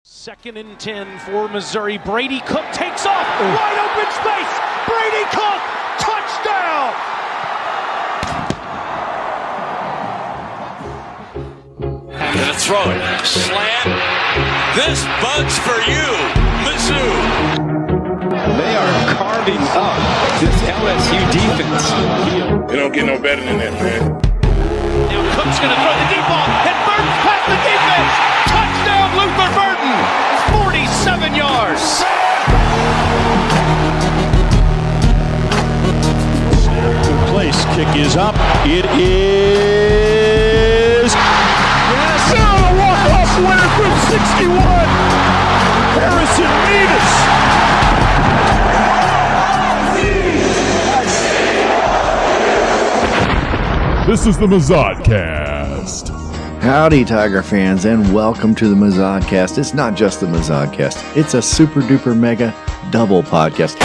Second and 10 for Missouri. Brady Cook takes off. Wide open space. Brady Cook. Touchdown. Gonna throw it. Slant. This bug's for you, Mizzou. They are carving up this LSU defense. They don't get no better than that, man. Now Cook's gonna throw the deep ball. And Burton's past the defense. Touchdown, Luther Burton. 47 yards. Good place. Kick is up. It is. Yes. Oh, a walk-off winner from 61. Harrison Mevis. This is the Mazodcast. Howdy, Tiger fans, and welcome to the Mazodcast. It's not just the Mazodcast. It's a Super Duper Mega Double podcast.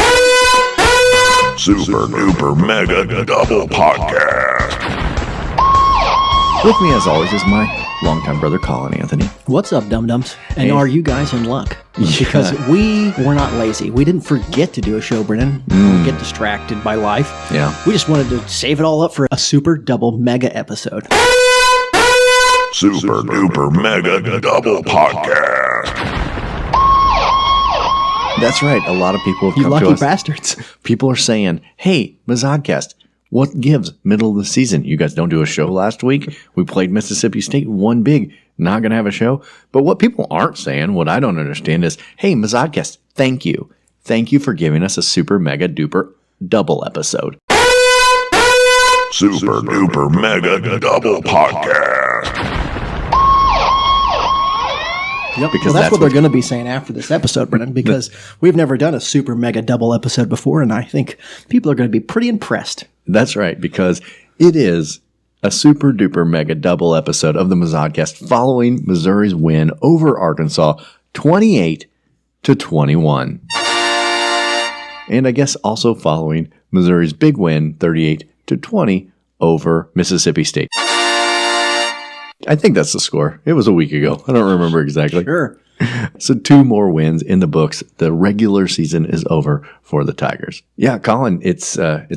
Super Duper Mega Double podcast. With me, as always, is my longtime brother, Colin Anthony. What's up, dum-dums? And are you guys in luck? Yeah. Because we were not lazy. We didn't forget to do a show, Brennan. Or get distracted by life. Yeah. We just wanted to save it all up for a super double mega episode. Super Duper Mega Double podcast. That's right. A lot of people have You come lucky to us. bastards. People are saying, hey, Mazodcast, what gives middle of the season? You guys don't do a show last week? We played Mississippi State, won big. Not going to have a show. But what people aren't saying, what I don't understand is, hey, Mazodcast, thank you. Thank you for giving us a super mega duper double episode. Super Duper Mega Double podcast. Yep. Because Well, that's what they're what- going to be saying after this episode, Brennan, because we've never done a super mega double episode before, and I think people are going to be pretty impressed. That's right, because it is a super duper mega double episode of the Mazodcast following Missouri's win over Arkansas 28-21. And I guess also following Missouri's big win 38-20 over Mississippi State. I think that's the score. It was a week ago. I don't remember exactly. Sure. So 2 more wins in the books. The regular season is over for the Tigers. Yeah, Colin, it's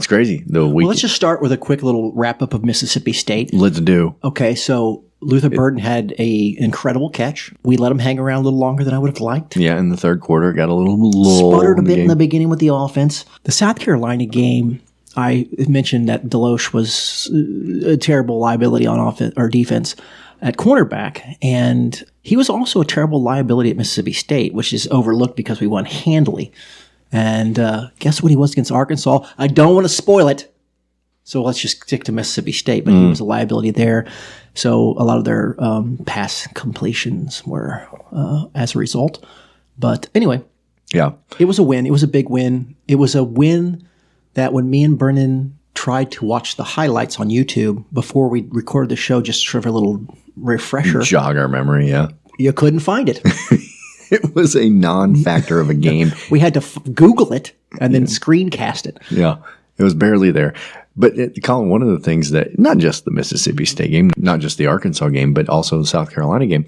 crazy. The week. Well, let's just start with a quick little wrap-up of Mississippi State. Let's do. Okay, so Luther Burton had an incredible catch. We let him hang around a little longer than I would have liked. Yeah, in the third quarter, got a little lull. Sputtered a bit in game. the beginning with the offense. The South Carolina game, I mentioned that Deloche was a terrible liability on offense or defense at cornerback, and he was also a terrible liability at Mississippi State, which is overlooked because we won handily. And guess what he was against Arkansas? I don't want to spoil it, so let's just stick to Mississippi State, but he was a liability there. So a lot of their pass completions were as a result. But anyway, Yeah. it was a win. It was a big win. It was a win that when me and Brennan tried to watch the highlights on YouTube before we recorded the show, just sort of a little refresher, Jog our memory, yeah. you couldn't find it. It was a non-factor of a game. We had to Google it and then screencast it. Yeah, it was barely there. But, Colin, one of the things that, not just the Mississippi State game, not just the Arkansas game, but also the South Carolina game,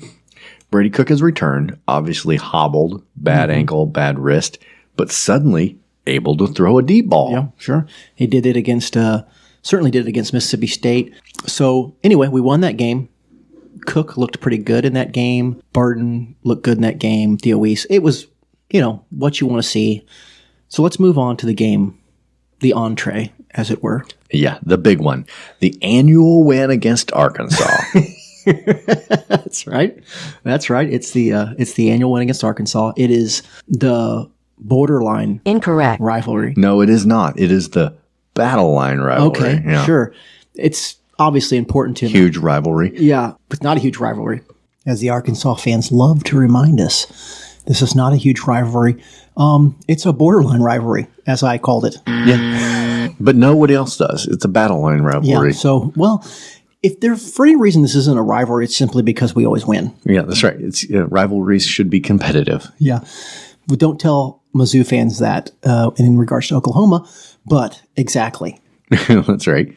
Brady Cook has returned, obviously hobbled, bad ankle, bad wrist, but suddenly able to throw a deep ball. Yeah, sure. He did it against, certainly did it against Mississippi State. So anyway, we won that game. Cook looked pretty good in that game. Burton looked good in that game. Theoise. It was, what you want to see. So let's move on to the game, the entree, as it were. Yeah, the big one. The annual win against Arkansas. That's right. That's right. It's the annual win against Arkansas. It is the borderline Incorrect. rivalry. No, it is not. It is the battle line rivalry. Okay, Yeah. sure. It's obviously important to me. Huge rivalry. Yeah, but not a huge rivalry. As the Arkansas fans love to remind us, this is not a huge rivalry. It's a borderline rivalry, as I called it. Yeah. But nobody else does. It's a battle line rivalry. Yeah, so, well, if there for any reason this isn't a rivalry, it's simply because we always win. Yeah, that's right. It's rivalries should be competitive. Yeah. We don't tell Mizzou fans that in regards to Oklahoma, but exactly. That's right.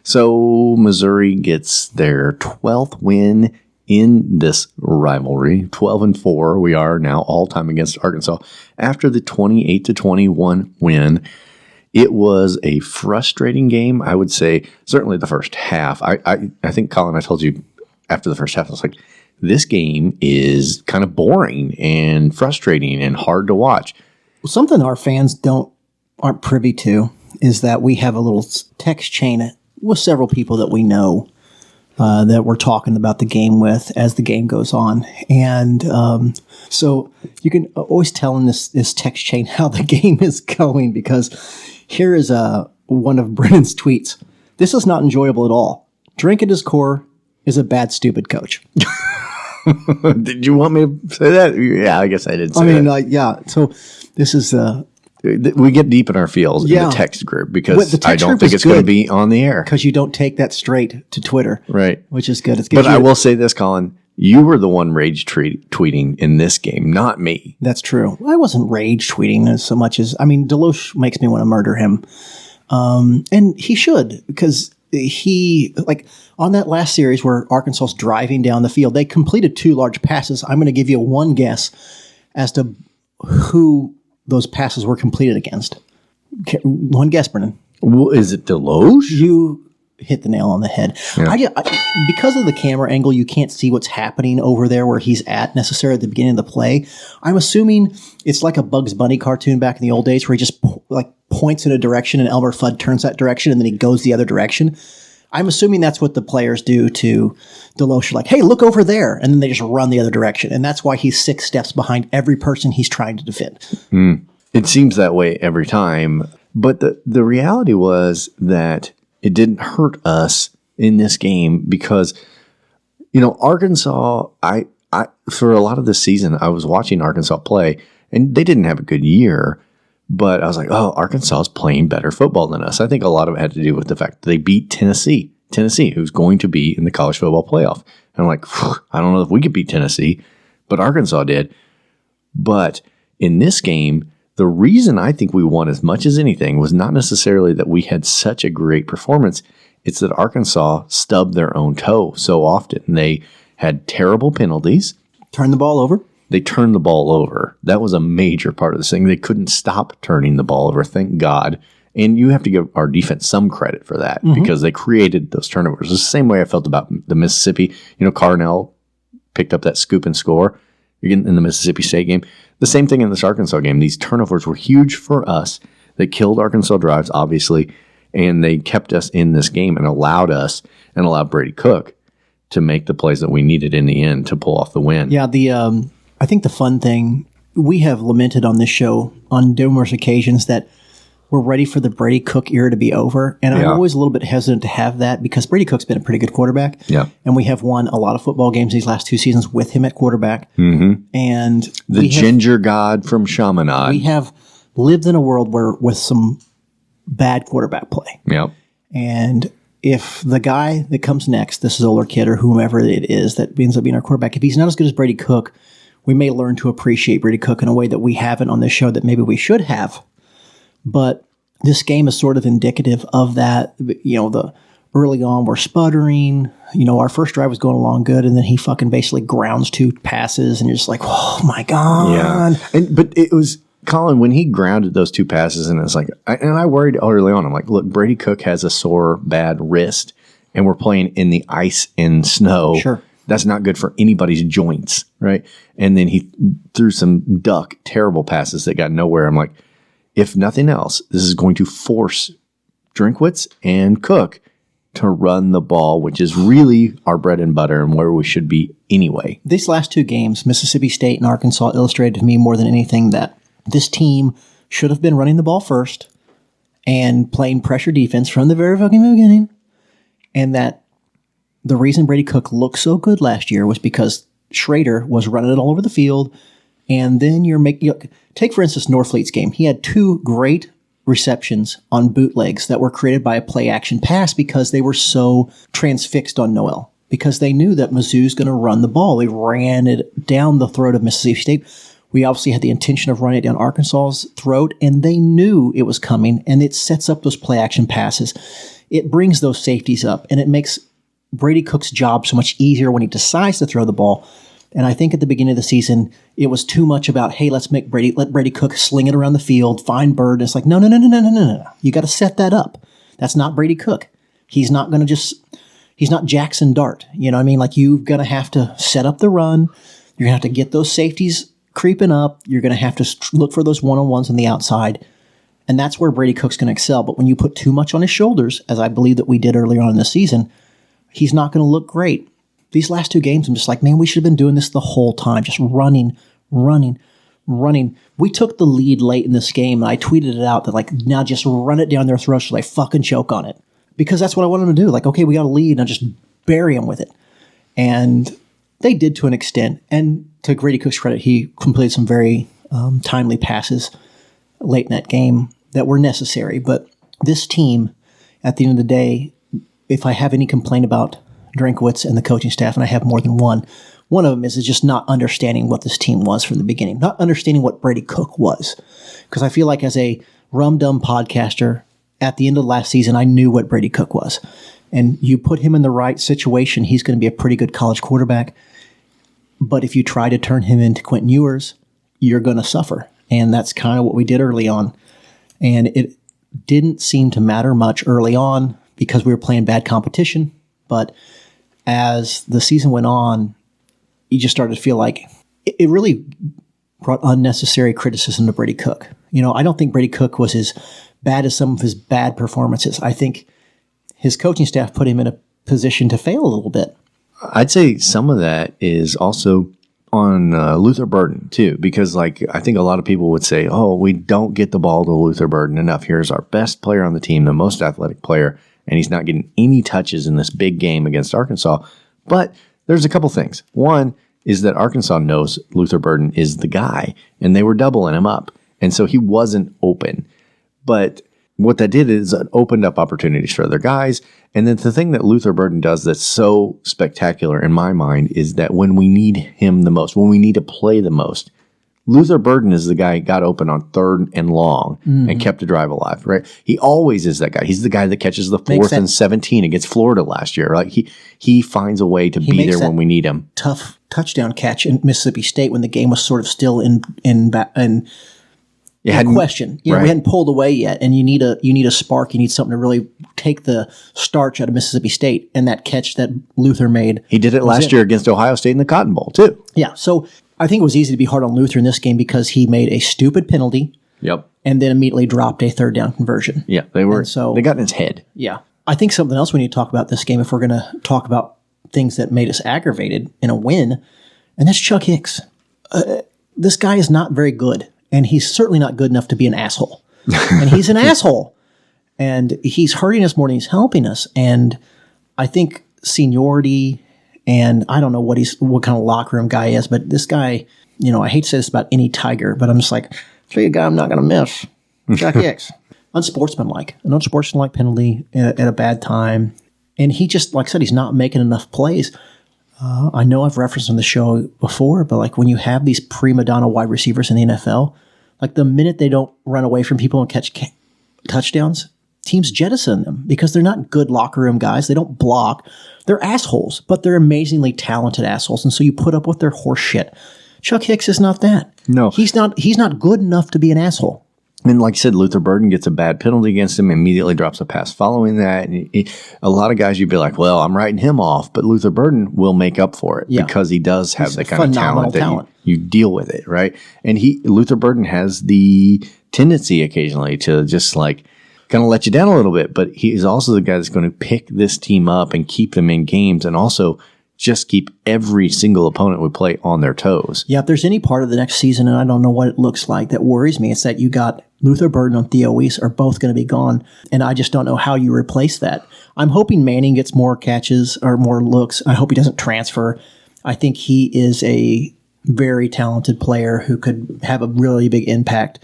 So Missouri gets their 12th win in this rivalry. 12-4, we are now all-time against Arkansas. After the 28-21 win, it was a frustrating game. I would say certainly the first half. I think, Colin, I told you after the first half, I was like, this game is kind of boring and frustrating and hard to watch. Something our fans aren't privy to is that we have a little text chain with several people that we know that we're talking about the game with as the game goes on. And so you can always tell in this text chain how the game is going, because here is one of Brennan's tweets. This is not enjoyable at all. Drink at his core is a bad, stupid coach. Did you want me to say that? Yeah, I guess I did say that. Yeah. So this is... we get deep in our feels in the text group because I don't think it's going to be on the air. Because you don't take that straight to Twitter. Right. Which is good. But I will say this, Colin. You were the one rage tweeting in this game, not me. That's true. I wasn't rage tweeting as so much as... Deloche makes me want to murder him. And he should, because he... on that last series where Arkansas's driving down the field, they completed 2 large passes. I'm going to give you one guess as to who those passes were completed against. One guess, Brennan. Well, is it Deloche? You hit the nail on the head. Yeah. Because of the camera angle, you can't see what's happening over there where he's at necessarily at the beginning of the play. I'm assuming it's like a Bugs Bunny cartoon back in the old days where he just points in a direction and Elmer Fudd turns that direction and then he goes the other direction. I'm assuming that's what the players do to Deloche. Like, hey, look over there. And then they just run the other direction. And that's why he's 6 steps behind every person he's trying to defend. It seems that way every time. But the reality was that it didn't hurt us in this game because, Arkansas, I for a lot of this season, I was watching Arkansas play, and they didn't have a good year. But I was like, oh, Arkansas is playing better football than us. I think a lot of it had to do with the fact that they beat Tennessee, who's going to be in the college football playoff. And I'm like, I don't know if we could beat Tennessee, but Arkansas did. But in this game, the reason I think we won as much as anything was not necessarily that we had such a great performance. It's that Arkansas stubbed their own toe so often. They had terrible penalties. Turn the ball over. They turned the ball over. That was a major part of this thing. They couldn't stop turning the ball over, thank God. And you have to give our defense some credit for that because they created those turnovers. The same way I felt about the Mississippi. Carnell picked up that scoop and score in the Mississippi State game. The same thing in this Arkansas game. These turnovers were huge for us. They killed Arkansas drives, obviously, and they kept us in this game and allowed Brady Cook to make the plays that we needed in the end to pull off the win. Yeah, I think the fun thing, we have lamented on this show on numerous occasions that we're ready for the Brady Cook era to be over. And I'm always a little bit hesitant to have that because Brady Cook's been a pretty good quarterback. Yeah. And we have won a lot of football games these last 2 seasons with him at quarterback. Mm-hmm. And the ginger god from Chaminade. We have lived in a world with some bad quarterback play. Yep. And if the guy that comes next, this Zoller kid or whomever it is that ends up being our quarterback, if he's not as good as Brady Cook, we may learn to appreciate Brady Cook in a way that we haven't on this show that maybe we should have. But this game is sort of indicative of that. The early on we're sputtering. Our first drive was going along good, and then he fucking basically grounds 2 passes, and you're just like, oh my God. Yeah. But it was Colin when he grounded those 2 passes, and it's like, I worried early on. I'm like, look, Brady Cook has a sore, bad wrist, and we're playing in the ice and snow. Sure. That's not good for anybody's joints, right? And then he threw some terrible passes that got nowhere. I'm like, if nothing else, this is going to force Drinkwitz and Cook to run the ball, which is really our bread and butter and where we should be anyway. These last 2 games, Mississippi State and Arkansas, illustrated to me more than anything that this team should have been running the ball first and playing pressure defense from the very fucking beginning, and that the reason Brady Cook looked so good last year was because Schrader was running it all over the field. And then take, for instance, Norfleet's game. He had 2 great receptions on bootlegs that were created by a play action pass because they were so transfixed on Noel. Because they knew that Mizzou's going to run the ball. They ran it down the throat of Mississippi State. We obviously had the intention of running it down Arkansas's throat, and they knew it was coming, and it sets up those play action passes. It brings those safeties up, and it makes Brady Cook's job so much easier when he decides to throw the ball. And I think at the beginning of the season, it was too much about, hey, let Brady Cook sling it around the field, find Bird. And it's like, no. You got to set that up. That's not Brady Cook. He's not going to he's not Jackson Dart. You know what I mean? Like, you're going to have to set up the run. You're going to have to get those safeties creeping up. You're going to have to look for those one-on-ones on the outside. And that's where Brady Cook's going to excel. But when you put too much on his shoulders, as I believe that we did earlier on in the season, he's not going to look great. These last 2 games, I'm just like, man, we should have been doing this the whole time, just running. We took the lead late in this game, and I tweeted it out that, like, now just run it down their throats so they fucking choke on it. Because that's what I wanted them to do. Like, okay, we got a lead, now just bury them with it. And they did to an extent. And to Brady Cook's credit, he completed some very timely passes late in that game that were necessary. But this team, at the end of the day, if I have any complaint about Drinkwitz and the coaching staff, and I have more than one of them is just not understanding what this team was from the beginning, not understanding what Brady Cook was. Because I feel like as a rum-dum podcaster, at the end of last season, I knew what Brady Cook was. And you put him in the right situation, he's going to be a pretty good college quarterback. But if you try to turn him into Quentin Ewers, you're going to suffer. And that's kind of what we did early on. And it didn't seem to matter much early on because we were playing bad competition. But as the season went on, you just started to feel like it really brought unnecessary criticism to Brady Cook. You know, I don't think Brady Cook was as bad as some of his bad performances. I think his coaching staff put him in a position to fail a little bit. I'd say some of that is also on Luther Burden, too, because, like, I think a lot of people would say, oh, we don't get the ball to Luther Burden enough. Here's our best player on the team, the most athletic player, and he's not getting any touches in this big game against Arkansas. But there's a couple things. One is that Arkansas knows Luther Burden is the guy, and they were doubling him up. And so he wasn't open. But what that did is it opened up opportunities for other guys. And then the thing that Luther Burden does that's so spectacular in my mind is that when we need him the most, when we need to play the most, Luther Burden is the guy who got open on 3rd and long and kept the drive alive, right? He always is that guy. He's the guy that catches the 4th and 17 against Florida last year. Like he finds a way to be there when we need him. Tough touchdown catch in Mississippi State when the game was sort of still in question. You know, we hadn't pulled away yet, and you need a spark. You need something to really take the starch out of Mississippi State. And that catch that Luther made, he did it last year against Ohio State in the Cotton Bowl too. Yeah, so I think it was easy to be hard on Luther in this game because he made a stupid penalty. Yep. And then immediately dropped a 3rd down conversion. Yeah, they got in his head. Yeah. I think something else we need to talk about this game if we're going to talk about things that made us aggravated in a win, and that's Chuck Hicks. This guy is not very good, and he's certainly not good enough to be an asshole. And he's an asshole. And he's hurting us more than he's helping us. And I think seniority, and I don't know what kind of locker room guy he is, but this guy, you know, I hate to say this about any Tiger, but I'm just like, tell you a guy I'm not going to miss. Chuck Hicks. Unsportsmanlike. An unsportsmanlike penalty at a bad time. And he just, like I said, he's not making enough plays. I know I've referenced on the show before, but like when you have these prima donna wide receivers in the NFL, like the minute they don't run away from people and catch touchdowns, teams jettison them because they're not good locker room guys. They don't block. They're assholes, but they're amazingly talented assholes. And so you put up with their horse shit. Chuck Hicks is not that. No. He's not good enough to be an asshole. And like I said, Luther Burden gets a bad penalty against him, immediately drops a pass following that. And a lot of guys, you'd be like, well, I'm writing him off. But Luther Burden will make up for it because he does have the kind of talent that you deal with it, right? And Luther Burden has the tendency occasionally to just like kind of let you down a little bit. But he is also the guy that's going to pick this team up and keep them in games and also just keep every single opponent we play on their toes. Yeah, if there's any part of the next season, and I don't know what it looks like, that worries me, it's that you got Luther Burden and Theo Weiss are both going to be gone, and I just don't know how you replace that. I'm hoping Manning gets more catches or more looks. I hope he doesn't transfer. I think he is a very talented player who could have a really big impact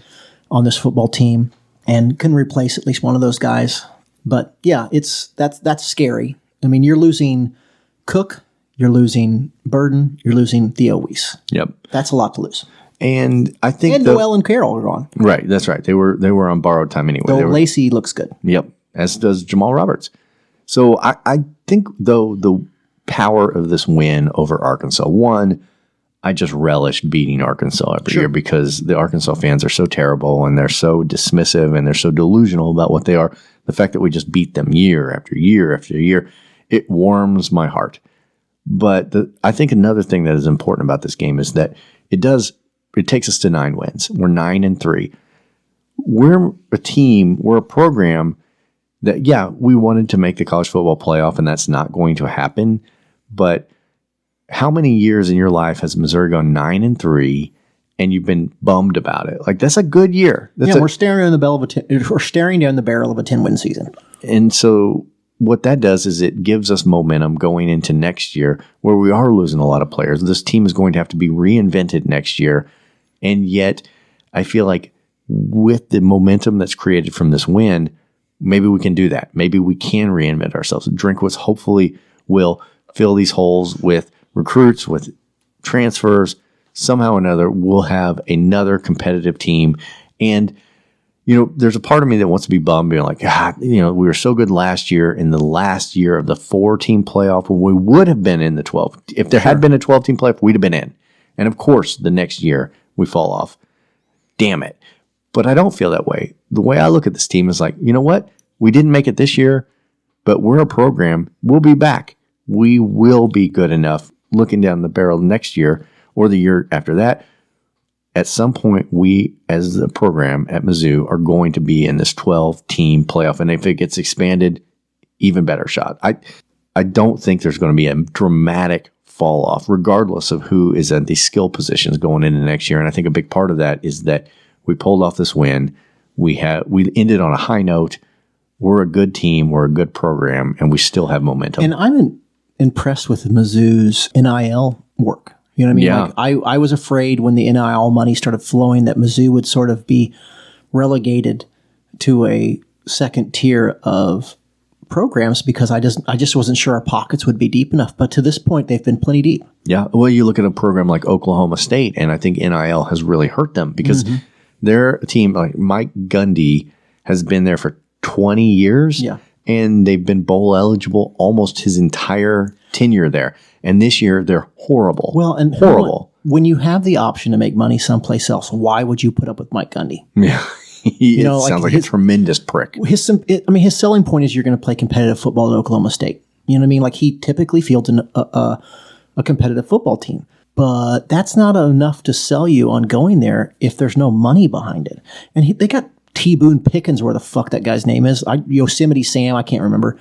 on this football team and can replace at least one of those guys. But yeah, that's scary. I mean, you're losing Cook, you're losing Burden, you're losing Theo Weiss. Yep. That's a lot to lose. And I think Noel and Carroll are gone. Right, that's right. They were on borrowed time anyway. Though Lacey looks good. Yep, as does Jamal Roberts. So I think, though, the power of this win over Arkansas, one, I just relish beating Arkansas every year because the Arkansas fans are so terrible and they're so dismissive and they're so delusional about what they are. The fact that we just beat them year after year after year, it warms my heart. But I think another thing that is important about this game is that it takes us to 9 wins. We're 9-3. We're a team, we're a program that, yeah, we wanted to make the college football playoff, and that's not going to happen. But how many years in your life has Missouri gone 9-3 and you've been bummed about it? Like, that's a good year. We're staring down the barrel of a 10-win season. And so what that does is it gives us momentum going into next year where we are losing a lot of players. This team is going to have to be reinvented next year. And yet I feel like with the momentum that's created from this win, maybe we can do that. Maybe we can reinvent ourselves. Drinkwitz hopefully will fill these holes with recruits, with transfers. Somehow or another, we'll have another competitive team. And, there's a part of me that wants to be bummed, being like, we were so good last year in the last year of the 4-team playoff when we would have been in the 12. If there had been a 12-team playoff, we'd have been in. And of course, the next year we fall off. Damn it. But I don't feel that way. The way I look at this team is like, you know what? We didn't make it this year, but we're a program. We'll be back. We will be good enough looking down the barrel next year or the year after that. At some point, we, as the program at Mizzou, are going to be in this 12-team playoff. And if it gets expanded, even better shot. I don't think there's going to be a dramatic fall off, regardless of who is at these skill positions going into next year. And I think a big part of that is that we pulled off this win. We ended on a high note. We're a good team. We're a good program, and we still have momentum. And I'm impressed with Mizzou's NIL work. You know what I mean? Yeah. Like I was afraid when the NIL money started flowing that Mizzou would sort of be relegated to a second tier of programs because I just wasn't sure our pockets would be deep enough. But to this point, they've been plenty deep. Yeah. Well, you look at a program like Oklahoma State, and I think NIL has really hurt them because they're a team like Mike Gundy has been there for 20 years. Yeah. And they've been bowl eligible almost his entire tenure there. And this year, they're horrible. Well, and horrible. When you have the option to make money someplace else, why would you put up with Mike Gundy? Yeah. Sounds like a tremendous prick. His selling point is you're going to play competitive football at Oklahoma State. You know what I mean? Like he typically fields a competitive football team. But that's not enough to sell you on going there if there's no money behind it. And they got T. Boone Pickens, where the fuck that guy's name is. Yosemite Sam, I can't remember.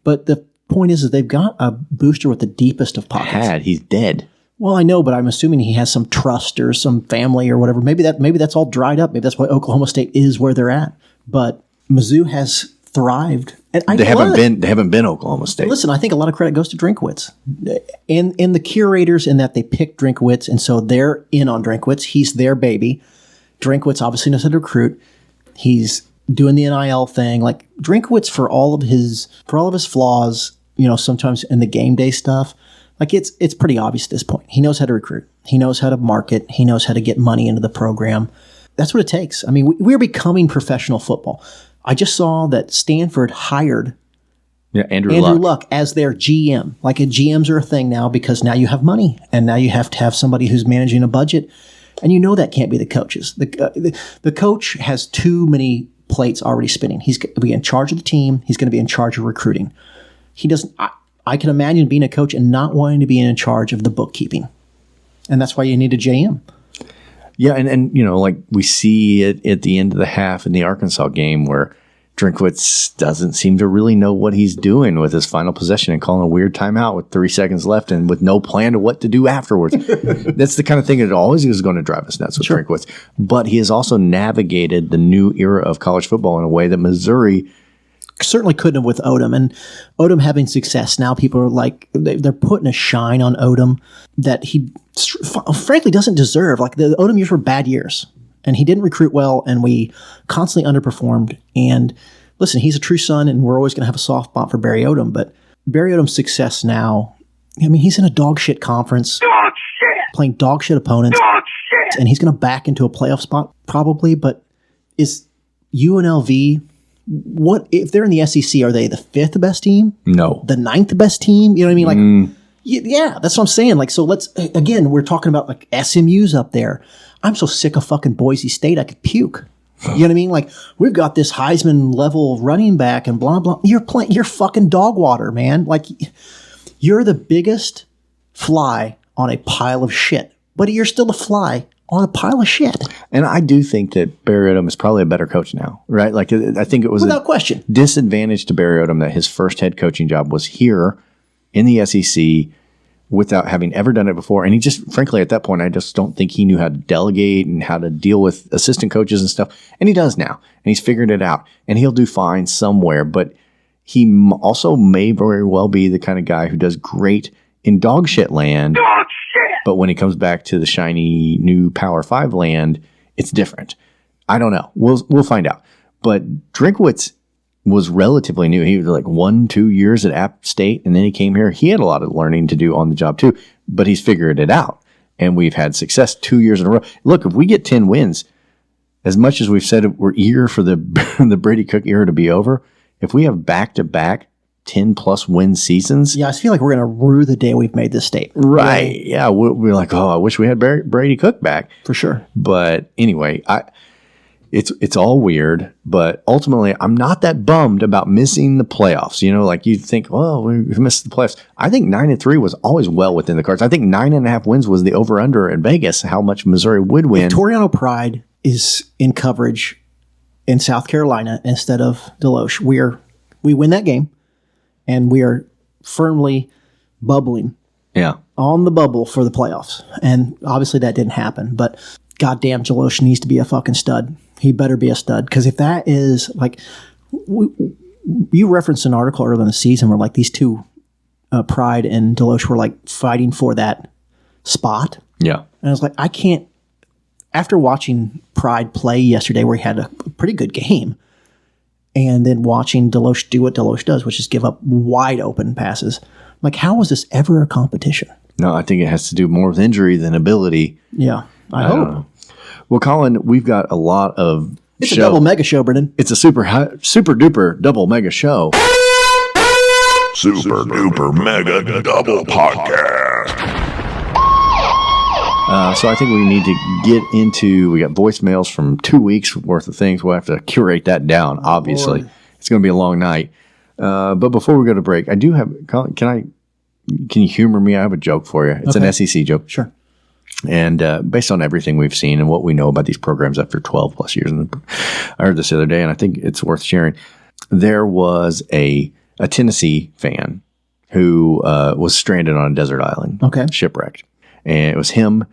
But the point is that they've got a booster with the deepest of pockets. He's dead. Well, I know, but I'm assuming he has some trust or some family or whatever. Maybe that's all dried up. Maybe that's why Oklahoma State is where they're at. But Mizzou has thrived. And They haven't been Oklahoma State. Listen, I think a lot of credit goes to Drinkwitz and the curators in that they picked Drinkwitz, and so they're in on Drinkwitz. He's their baby. Drinkwitz obviously knows how to recruit. He's doing the NIL thing. Like Drinkwitz, for all of his flaws, sometimes in the game day stuff, like it's pretty obvious at this point. He knows how to recruit. He knows how to market. He knows how to get money into the program. That's what it takes. I mean, we're becoming professional football. I just saw that Stanford hired Andrew Luck as their GM. Like GMs are a thing now because now you have money and now you have to have somebody who's managing a budget. And that can't be the coaches. The coach has too many plates already spinning. He's going to be in charge of the team. He's going to be in charge of recruiting. He doesn't. I can imagine being a coach and not wanting to be in charge of the bookkeeping. And that's why you need a GM. Yeah, and like we see it at the end of the half in the Arkansas game where Drinkwitz doesn't seem to really know what he's doing with his final possession and calling a weird timeout with 3 seconds left and with no plan to what to do afterwards. That's the kind of thing that always is going to drive us nuts with Drinkwitz. But he has also navigated the new era of college football in a way that Missouri certainly couldn't have with Odom. And Odom having success, now people are like, they're putting a shine on Odom that he frankly doesn't deserve. Like the Odom years were bad years. And he didn't recruit well, and we constantly underperformed. And listen, he's a true son, and we're always going to have a soft spot for Barry Odom. But Barry Odom's success now, I mean, he's in a dog shit conference, playing dog shit opponents, and he's going to back into a playoff spot probably. But is UNLV what if they're in the SEC? Are they the 5th best team? No. The 9th best team? You know what I mean? Like, yeah, that's what I'm saying. Like, so again, we're talking about like SMU's up there. I'm so sick of fucking Boise State, I could puke. You know what I mean? Like, we've got this Heisman level running back and blah, blah. You're fucking dog water, man. Like, you're the biggest fly on a pile of shit, but you're still a fly on a pile of shit. And I do think that Barry Odom is probably a better coach now, right? Like, I think it was without question disadvantage to Barry Odom that his first head coaching job was here in the SEC without having ever done it before. And he just, frankly, at that point, I just don't think he knew how to delegate and how to deal with assistant coaches and stuff. And he does now. And he's figured it out. And he'll do fine somewhere. But he also may very well be the kind of guy who does great in dog shit land. But when he comes back to the shiny new Power 5 land, it's different. I don't know. We'll find out. But Drinkwitz was relatively new. He was like 1-2 years at App State, and then he came here. He had a lot of learning to do on the job too, but he's figured it out. And we've had success 2 years in a row. Look, if we get 10 wins, as much as we've said we're eager for the the Brady Cook era to be over, if we have back-to-back 10-plus win seasons. Yeah, I feel like we're going to rue the day we've made this statement. Right. Yeah, we're like, oh, I wish we had Brady Cook back. For sure. But anyway, it's all weird, but ultimately I'm not that bummed about missing the playoffs. You know, like you think, well, we missed the playoffs. I think 9-3 was always well within the cards. I think 9.5 wins was the over-under in Vegas, how much Missouri would win. If Toriano Pride is in coverage in South Carolina instead of Deloche, we win that game. And we are firmly bubbling on the bubble for the playoffs. And obviously that didn't happen. But goddamn, Deloche needs to be a fucking stud. He better be a stud. Because if that is like, you referenced an article earlier in the season where like these two, Pride and Deloche, were like fighting for that spot. Yeah. And I was like, I can't, after watching Pride play yesterday where he had a pretty good game, and then watching Deloche do what Deloche does, which is give up wide open passes. Like, how was this ever a competition? No, I think it has to do more with injury than ability. Yeah, I hope. Well, Colin, we've got a lot of It's a double mega show, Brendan. It's a super duper double mega show. Super Duper Mega Double Podcast. So I think we need to get into, we got voicemails from 2 weeks worth of things. We'll have to curate that down, obviously. It's going to be a long night. But before we go to break, I do have, Colin, can you humor me? I have a joke for you. It's an SEC joke. Sure. And based on everything we've seen and what we know about these programs after 12 plus years, and I heard this the other day, and I think it's worth sharing. There was a Tennessee fan who was stranded on a desert island, shipwrecked. And it was him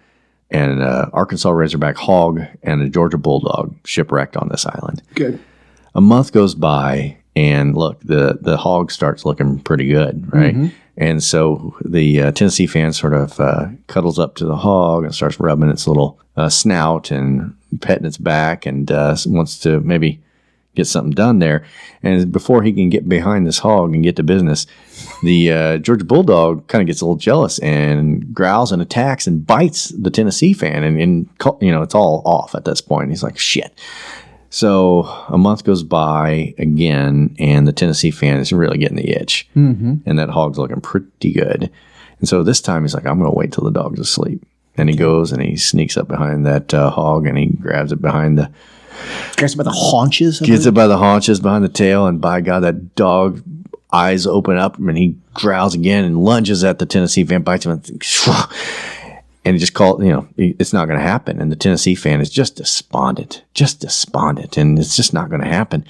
and an Arkansas Razorback hog and a Georgia Bulldog shipwrecked on this island. Good. A month goes by, and look, the hog starts looking pretty good, right? Mm-hmm. And so the Tennessee fan sort of cuddles up to the hog and starts rubbing its little snout and petting its back and wants to maybe get something done there. And before he can get behind this hog and get to business, the Georgia Bulldog kind of gets a little jealous and growls and attacks and bites the Tennessee fan. And you know, it's all off at this point. He's like, shit. So a month goes by again, and the Tennessee fan is really getting the itch. Mm-hmm. And that hog's looking pretty good. And so this time he's like, I'm going to wait till the dog's asleep. And he goes and he sneaks up behind that hog and he grabs it behind the... Gets it by the haunches? Gets it by the haunches, behind the tail, and by God, that dog eyes open up and he growls again and lunges at the Tennessee fan, bites him, and he just called, you know, it's not going to happen. And the Tennessee fan is just despondent, and it's just not going to happen.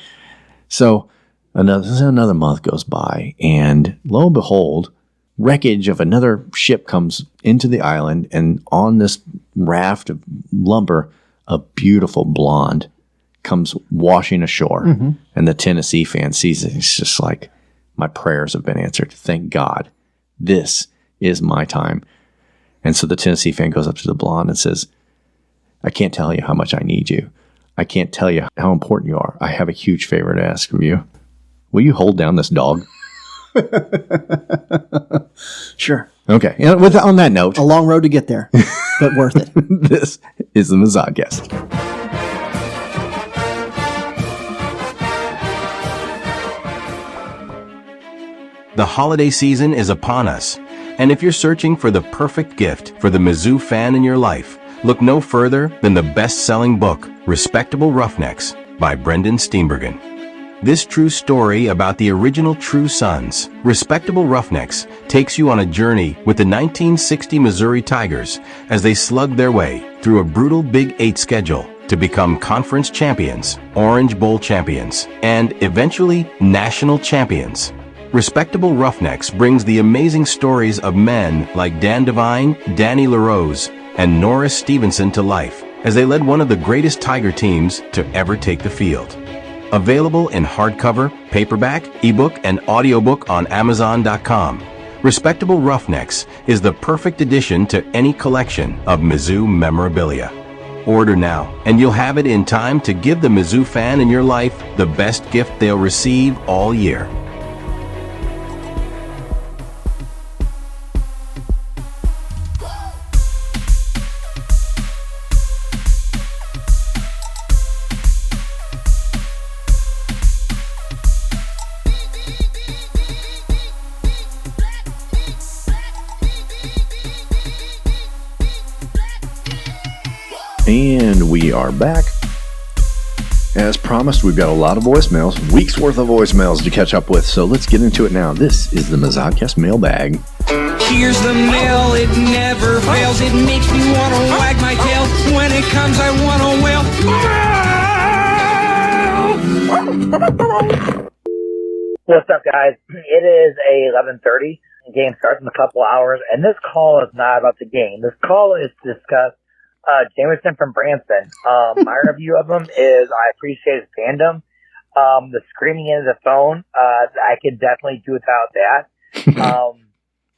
So another month goes by, and lo and behold, wreckage of another ship comes into the island, and on this raft of lumber, a beautiful blonde comes washing ashore. Mm-hmm. And the Tennessee fan sees it. It's just like, my prayers have been answered. Thank God. This is my time. And so the Tennessee fan goes up to the blonde and says, I can't tell you how much I need you. I can't tell you how important you are. I have a huge favor to ask of you. Will you hold down this dog? Sure. Okay. On that note. A long road to get there, but worth it. This is the Mazodcast. The holiday season is upon us, and if you're searching for the perfect gift for the Mizzou fan in your life, look no further than the best-selling book, Respectable Roughnecks, by Brendan Steenbergen. This true story about the original True Sons, Respectable Roughnecks, takes you on a journey with the 1960 Missouri Tigers as they slugged their way through a brutal Big 8 schedule to become conference champions, Orange Bowl champions, and eventually national champions. Respectable Roughnecks brings the amazing stories of men like Dan Devine, Danny LaRose, and Norris Stevenson to life as they led one of the greatest Tiger teams to ever take the field. Available in hardcover, paperback, ebook, and audiobook on Amazon.com. Respectable Roughnecks is the perfect addition to any collection of Mizzou memorabilia. Order now, and you'll have it in time to give the Mizzou fan in your life the best gift they'll receive all year. And we are back. As promised, we've got a lot of voicemails, weeks worth of voicemails to catch up with, so let's get into it now. This is the Mazodcast mailbag. Here's the mail, it never fails. It makes me want to wag my tail. When it comes, I want to wail. What's up, guys? It is 11:30. The game starts in a couple hours, and this call is not about the game. This call is to discuss Jameson from Branson. My review of him is I appreciate his fandom. The screaming into the phone, I could definitely do without that.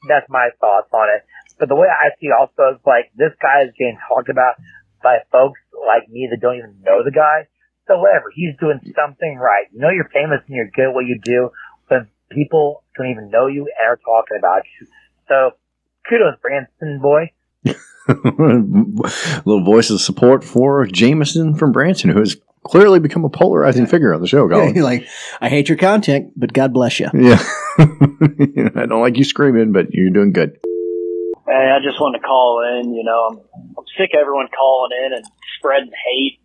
That's my thoughts on it. But the way I see it also is like this guy is getting talked about by folks like me that don't even know the guy. So whatever, he's doing something right. You know you're famous and you're good at what you do when people don't even know you and are talking about you. So kudos, Branson boy. Little voice of support for Jameson from Branson, who has clearly become a polarizing figure on the show, Colin. Like, I hate your content, but God bless you. Yeah. I don't like you screaming, but you're doing good. Hey, I just wanted to call in. I'm sick of everyone calling in and spreading hate.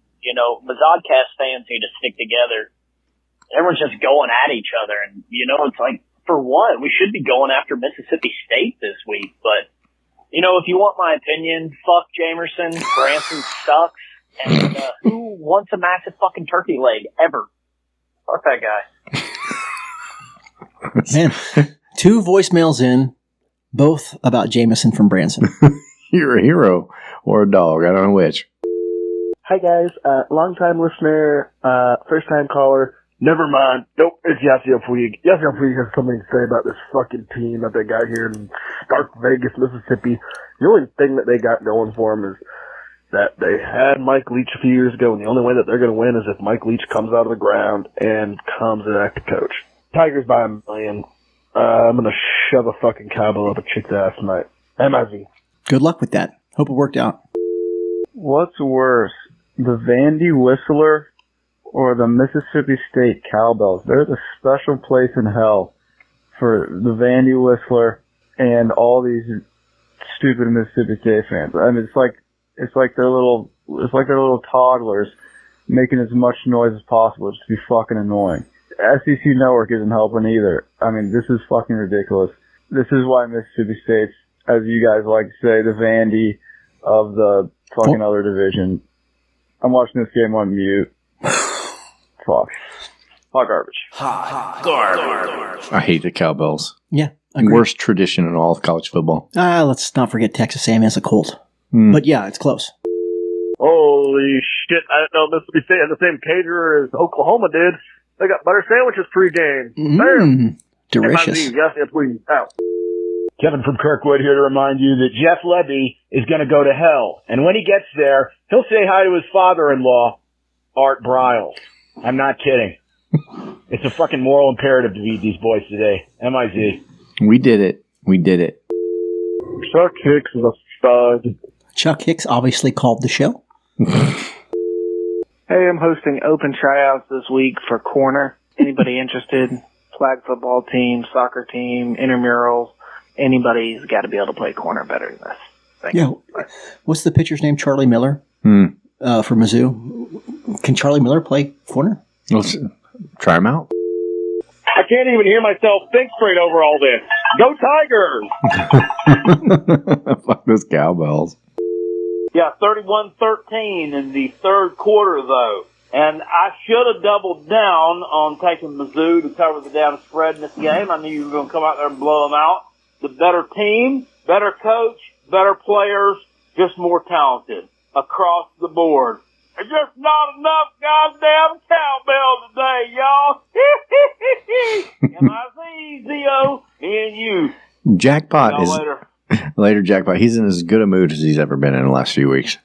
Mazodcast fans need to stick together. Everyone's just going at each other. And, it's like, for what? We should be going after Mississippi State this week, but if you want my opinion, fuck Jamerson. Branson sucks. And who wants a massive fucking turkey leg ever? Fuck that guy. Man, 2 voicemails in, both about Jameson from Branson. You're a hero or a dog. I don't know which. Hi, guys. Long-time listener, first-time caller. Never mind. Nope, it's Yasiel Puig. Yasiel Puig has something to say about this fucking team that they got here in Stark Vegas, Mississippi. The only thing that they got going for them is that they had Mike Leach a few years ago, and the only way that they're going to win is if Mike Leach comes out of the ground and comes an active coach. Tigers by 1 million. I'm going to shove a fucking cowbell up a chick's ass tonight. MIV. Good luck with that. Hope it worked out. What's worse, the Vandy Whistler or the Mississippi State Cowbells? They're the special place in hell for the Vandy Whistler and all these stupid Mississippi State fans. I mean, it's like they're little toddlers making as much noise as possible just to be fucking annoying. SEC Network isn't helping either. I mean, this is fucking ridiculous. This is why Mississippi State's, as you guys like to say, the Vandy of the fucking other division. I'm watching this game on mute. Fuck. Hot garbage. Hot garbage. I hate the cowbells. Yeah. Agreed. Worst tradition in all of college football. Let's not forget Texas A&M as a Colt. But yeah, it's close. Holy shit, I didn't know Mississippi State had the same caterer as Oklahoma did. They got butter sandwiches pre-game. Bam! Delicious. Yes, please. Out. Kevin from Kirkwood here to remind you that Jeff Levy is going to go to hell. And when he gets there, he'll say hi to his father-in-law, Art Briles. I'm not kidding. It's a fucking moral imperative to beat these boys today. MIZ. We did it. We did it. Chuck Hicks is a stud. Chuck Hicks obviously called the show. Hey, I'm hosting open tryouts this week for corner. Anybody interested? flag football team, soccer team, intramurals. Anybody's got to be able to play corner better than this. Thank you. What's the pitcher's name? Charlie Miller for Mizzou. Can Charlie Miller play corner? Let's try him out. I can't even hear myself think straight over all this. Go Tigers! Fuck those cowbells. Yeah, 31-13 in the third quarter, though. And I should have doubled down on taking Mizzou to cover the damn spread in this game. I knew you were going to come out there and blow them out. The better team, better coach, better players, just more talented across the board. There's just not enough goddamn cowbell today, y'all. M-I-Z-Z-O, me and you. Jackpot Y'all is later. Jackpot. He's in as good a mood as he's ever been in the last few weeks.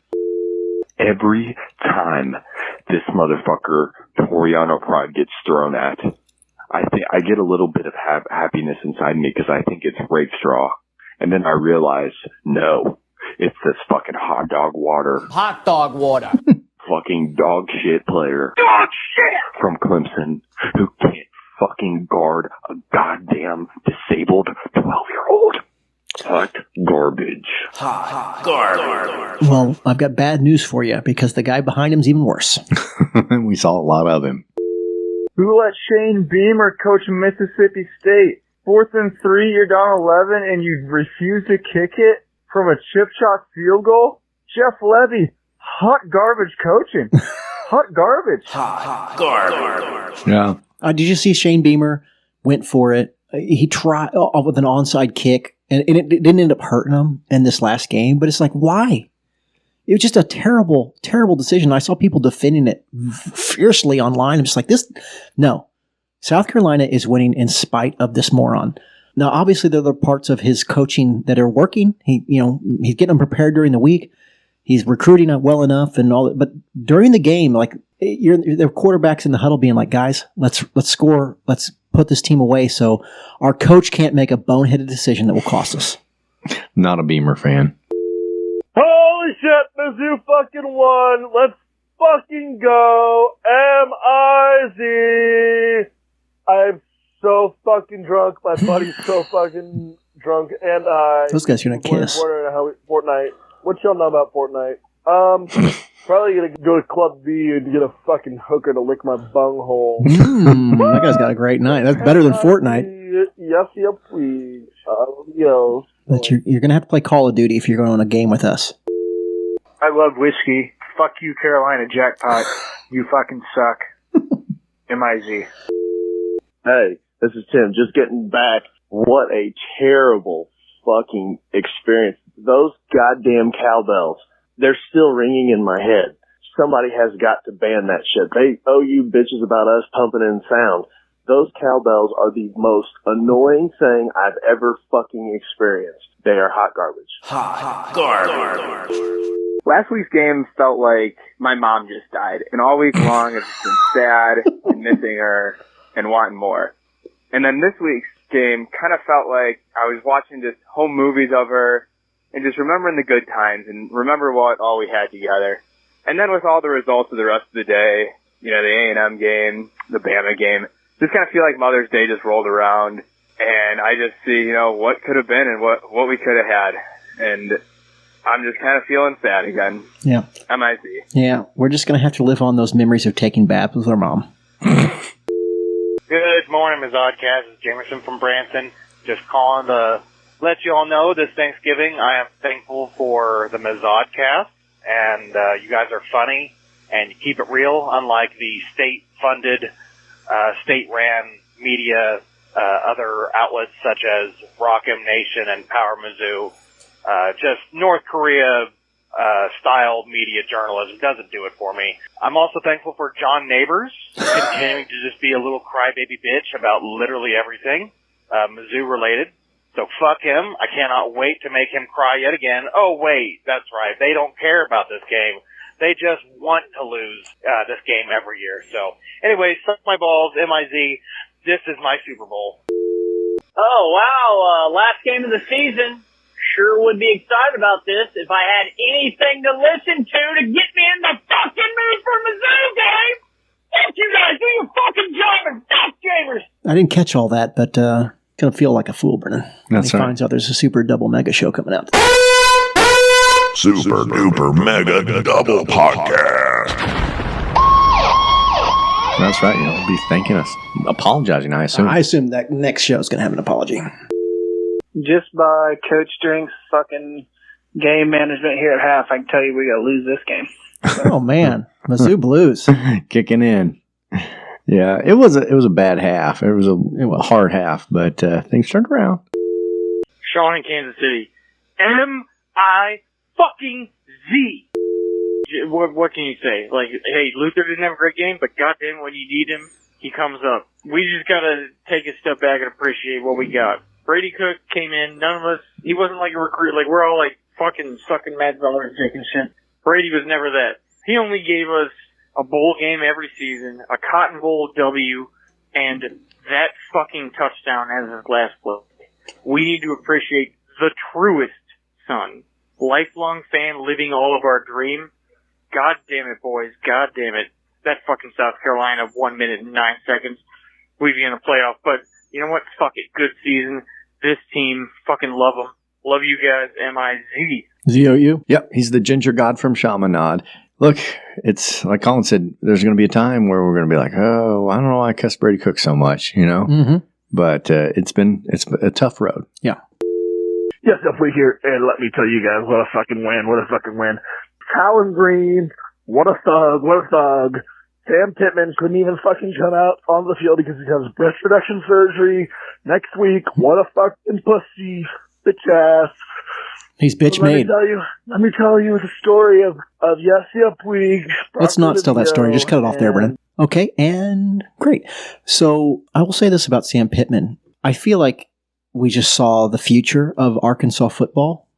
Every time this motherfucker Toriano Pride gets thrown at, I think I get a little bit of happiness inside me because I think it's rape straw, and then I realize no, it's this fucking hot dog water. Hot dog water. Fucking dog shit player. Dog shit! From Clemson who can't fucking guard a goddamn disabled 12-year-old. Hot garbage. Hot garbage. Well, I've got bad news for you because the guy behind him's even worse. We saw a lot of him. Who let Shane Beamer coach Mississippi State? 4th and 3, you're down 11, and you refuse to kick it from a chip shot field goal? Jeff Levy, hot garbage coaching. Hot garbage. Hot garbage. Yeah. Did you see Shane Beamer went for it? He tried with an onside kick, and it didn't end up hurting him in this last game. But it's like, why? It was just a terrible, terrible decision. I saw people defending it fiercely online. I'm just like, this. No, South Carolina is winning in spite of this moron. Now, obviously, there are parts of his coaching that are working. He's getting them prepared during the week. He's recruiting it well enough and all that. But during the game, like the quarterbacks in the huddle being like, guys, let's score. Let's put this team away so our coach can't make a boneheaded decision that will cost us. Not a Beamer fan. Holy shit, Mizzou fucking won. Let's fucking go. M-I-Z. I'm so fucking drunk. My buddy's so fucking drunk. And those guys are going to kiss. Fortnite. What y'all know about Fortnite? Probably gonna go to Club B and get a fucking hooker to lick my bunghole. That guy's got a great night. That's better than Fortnite. Yes, please. Yo. But you're going to have to play Call of Duty if you're going on a game with us. I love whiskey. Fuck you, Carolina Jackpot. You fucking suck. M-I-Z. Hey, this is Tim. Just getting back. What a terrible fucking experience. Those goddamn cowbells. They're still ringing in my head. Somebody has got to ban that shit. They owe you bitches about us pumping in sound. Those cowbells are the most annoying thing I've ever fucking experienced. They are hot garbage. Hot garbage. Last week's game felt like my mom just died. And all week long I've just been sad and missing her and wanting more. And then this week's game kind of felt like I was watching just home movies of her and just remembering the good times and remember what all we had together. And then with all the results of the rest of the day, the A&M game, the Bama game, just kind of feel like Mother's Day just rolled around and I just see, what could have been and what we could have had. And I'm just kind of feeling sad again. Yeah. M-I-Z. Yeah. We're just going to have to live on those memories of taking baths with our mom. Good morning, Ms. Oddcast. It's Jamerson from Branson. Just calling to let you all know this Thanksgiving I am thankful for the Ms. Oddcast. And you guys are funny and you keep it real, unlike the state-funded, state-ran media, other outlets such as Rock M Nation and Power Mizzou. Just North Korea style media journalism doesn't do it for me. I'm also thankful for John Neighbors continuing to just be a little crybaby bitch about literally everything Mizzou related. So fuck him. I cannot wait to make him cry yet again. Oh wait, that's right. They don't care about this game. They just want to lose this game every year. So anyway, suck my balls, M-I-Z. This is my Super Bowl. Oh wow, last game of the season. Sure would be excited about this if I had anything to listen to get me in the fucking mood for Mizzou game. Thank you guys. Do your fucking job and stop Jamers. I didn't catch all that, but gonna feel like a fool, Brennan. That's he right. finds out there's a Super Double Mega show coming out. Super Duper Mega Double Podcast. That's right. He'll be thanking us, apologizing. I assume. I assume that next show is gonna have an apology. Just by Coach Drink's fucking game management here at half, I can tell you we gotta lose this game. Oh man, Mizzou Blues kicking in. Yeah, it was a bad half. It was a hard half, but things turned around. Sean in Kansas City. M-I-fucking-Z. What can you say? Like, hey, Luther didn't have a great game, but goddamn, when you need him, he comes up. We just gotta take a step back and appreciate what we got. Brady Cook came in, none of us, he wasn't like a recruit, like we're all like fucking sucking mad dollars and shit. Brady was never that. He only gave us a bowl game every season, a Cotton Bowl W, and that fucking touchdown as his last play. We need to appreciate the truest son. Lifelong fan living all of our dream. God damn it, boys. God damn it. That fucking South Carolina 1 minute and 9 seconds. We'd be in the playoff. But you know what? Fuck it. Good season. This team. Fucking love them. Love you guys. M-I-Z. Z-O-U? Yep, he's the ginger god from Chaminade. Look, it's like Colin said, there's going to be a time where we're going to be like, oh, I don't know why I cuss Brady Cook so much, you know? Mm-hmm. But it's been a tough road. Yeah. Yes, if we hear, and let me tell you guys, what a fucking win, what a fucking win. Talon Green, what a thug, what a thug. Sam Pittman couldn't even fucking come out on the field because he has breast reduction surgery next week. What a fucking pussy, bitch ass. He's bitch made. Let me tell you the story of Yassia Puig. Let's not tell that story. Just cut it off there, Brennan. Okay, and great. So I will say this about Sam Pittman. I feel like we just saw the future of Arkansas football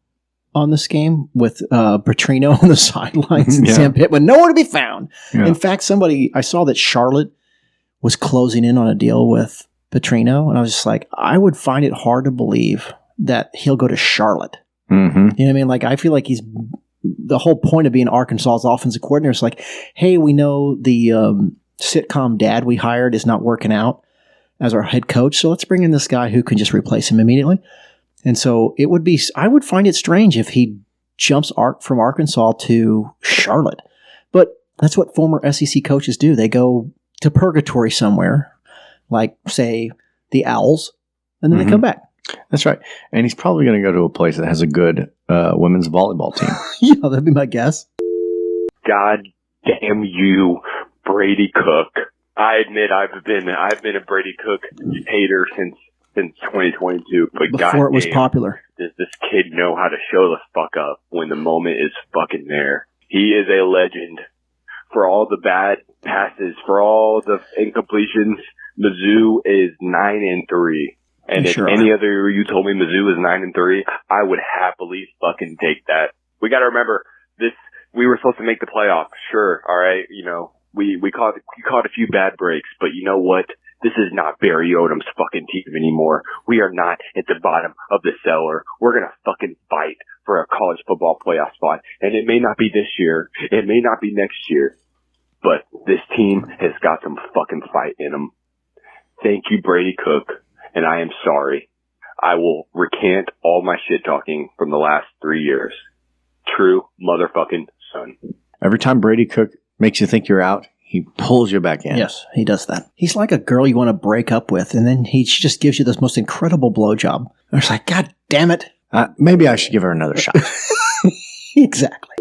on this game with Petrino on the sidelines and Sam Pittman nowhere to be found. Yeah. In fact, I saw that Charlotte was closing in on a deal with Petrino, and I was just like, I would find it hard to believe that he'll go to Charlotte. Mm-hmm. You know what I mean? Like, I feel like the whole point of being Arkansas's offensive coordinator is like, hey, we know the sitcom dad we hired is not working out as our head coach, so let's bring in this guy who can just replace him immediately. And so I would find it strange if he jumps from Arkansas to Charlotte. But that's what former SEC coaches do. They go to purgatory somewhere, like, say, the Owls, and then they come back. That's right. And he's probably going to go to a place that has a good women's volleyball team. Yeah, that'd be my guess. God damn you, Brady Cook. I admit I've been a Brady Cook hater since 2022. But before it was popular. Does this kid know how to show the fuck up when the moment is fucking there? He is a legend. For all the bad passes, for all the incompletions, Mizzou is 9-3. And if any other year you told me Mizzou is 9-3, I would happily fucking take that. We got to remember this. We were supposed to make the playoffs, sure. All right, you know we caught a few bad breaks, but you know what? This is not Barry Odom's fucking team anymore. We are not at the bottom of the cellar. We're gonna fucking fight for a college football playoff spot, and it may not be this year, it may not be next year, but this team has got some fucking fight in them. Thank you, Brady Cook. And I am sorry. I will recant all my shit talking from the last 3 years. True motherfucking son. Every time Brady Cook makes you think you're out, he pulls you back in. Yes, he does that. He's like a girl you want to break up with, and then she just gives you this most incredible blowjob. And it's like, God damn it. Maybe I should give her another shot. Exactly.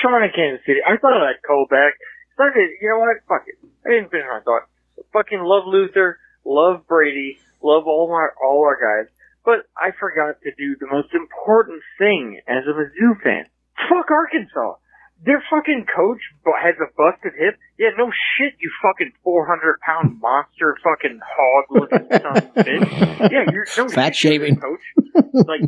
Sean in Kansas City. I thought of that callback. You know what? Fuck it. I didn't finish my thought. Fucking love Luther. Love Brady, love all our guys, but I forgot to do the most important thing as a Mizzou fan. Fuck Arkansas. Their fucking coach has a busted hip. Yeah, no shit, you fucking 400-pound monster fucking hog-looking son of a bitch. Yeah, you're no fat shaving coach. Like,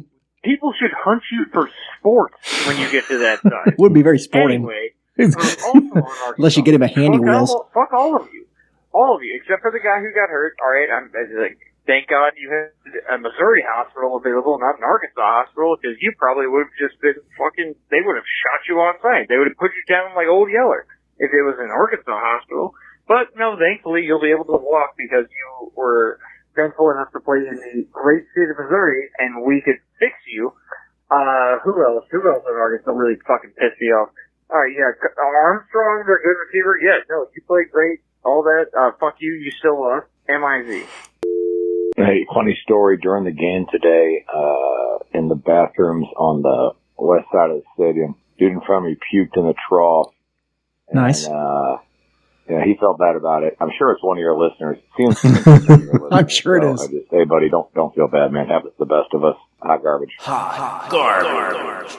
people should hunt you for sports when you get to that size. Would be very sporting. Anyway, also on Arkansas, unless you get him a handy wheels. Fuck all of you. All of you, except for the guy who got hurt. All right, I'm like, thank God you had a Missouri hospital available, not an Arkansas hospital, because you probably would have just been fucking. They would have shot you on sight. They would have put you down like Old Yeller if it was an Arkansas hospital. But, thankfully you'll be able to walk because you were thankful enough to play in the great state of Missouri, and we could fix you. Who else in August that really fucking pissed me off? Alright, yeah, Armstrong's our good receiver. Yeah, no, you played great. All that, fuck you, you still lost. MIZ. Hey, funny story. During the game today, in the bathrooms on the west side of the stadium, dude in front of me puked in the trough. Nice. Yeah, he felt bad about it. I'm sure it's one of your listeners. I'm sure it is. I just, hey, buddy, don't feel bad, man. Have the best of us. Hot garbage. Hot garbage.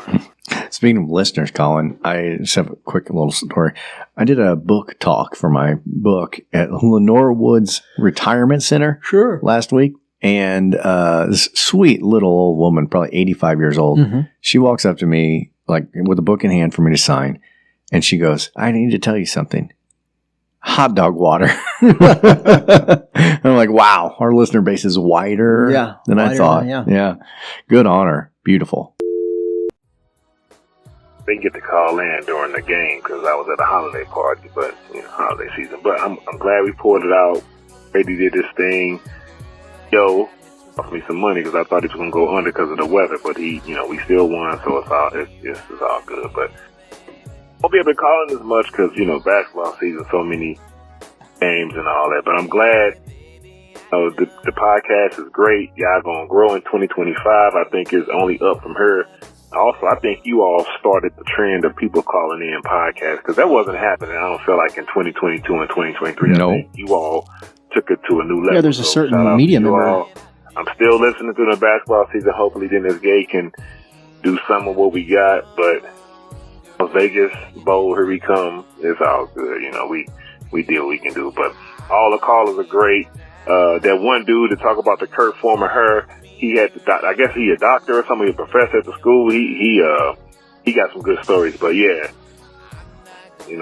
Speaking of listeners, Colin, I just have a quick little story. I did a book talk for my book at Lenore Woods Retirement Center last week. And this sweet little old woman, probably 85 years old, she walks up to me like with a book in hand for me to sign. And she goes, I need to tell you something. Hot dog water. And I'm like, wow, our listener base is wider than I thought. Yeah. Good honor. Beautiful. They get to call in during the game because I was at a holiday party, but holiday season. But I'm glad we pulled it out. Brady did this thing. Yo, offered me some money because I thought he was going to go under because of the weather, but we still won, so it's all good. But I won't be able to call in as much because basketball season, so many games and all that. But I'm glad. The podcast is great. Y'all gonna grow in 2025. I think it's only up from here. Also, I think you all started the trend of people calling in podcasts because that wasn't happening. I don't feel like in 2022 and 2023. No. I think you all took it to a new level. Yeah, there's a certain media member. All. I'm still listening to the basketball season. Hopefully, Dennis Gay can do some of what we got. But Vegas Bowl, here we come. It's all good. We did what we can do. But all the callers are great. That one dude to talk about the Kurt Former hair. He had I guess he a doctor or somebody, a professor at the school. He got some good stories. But yeah, see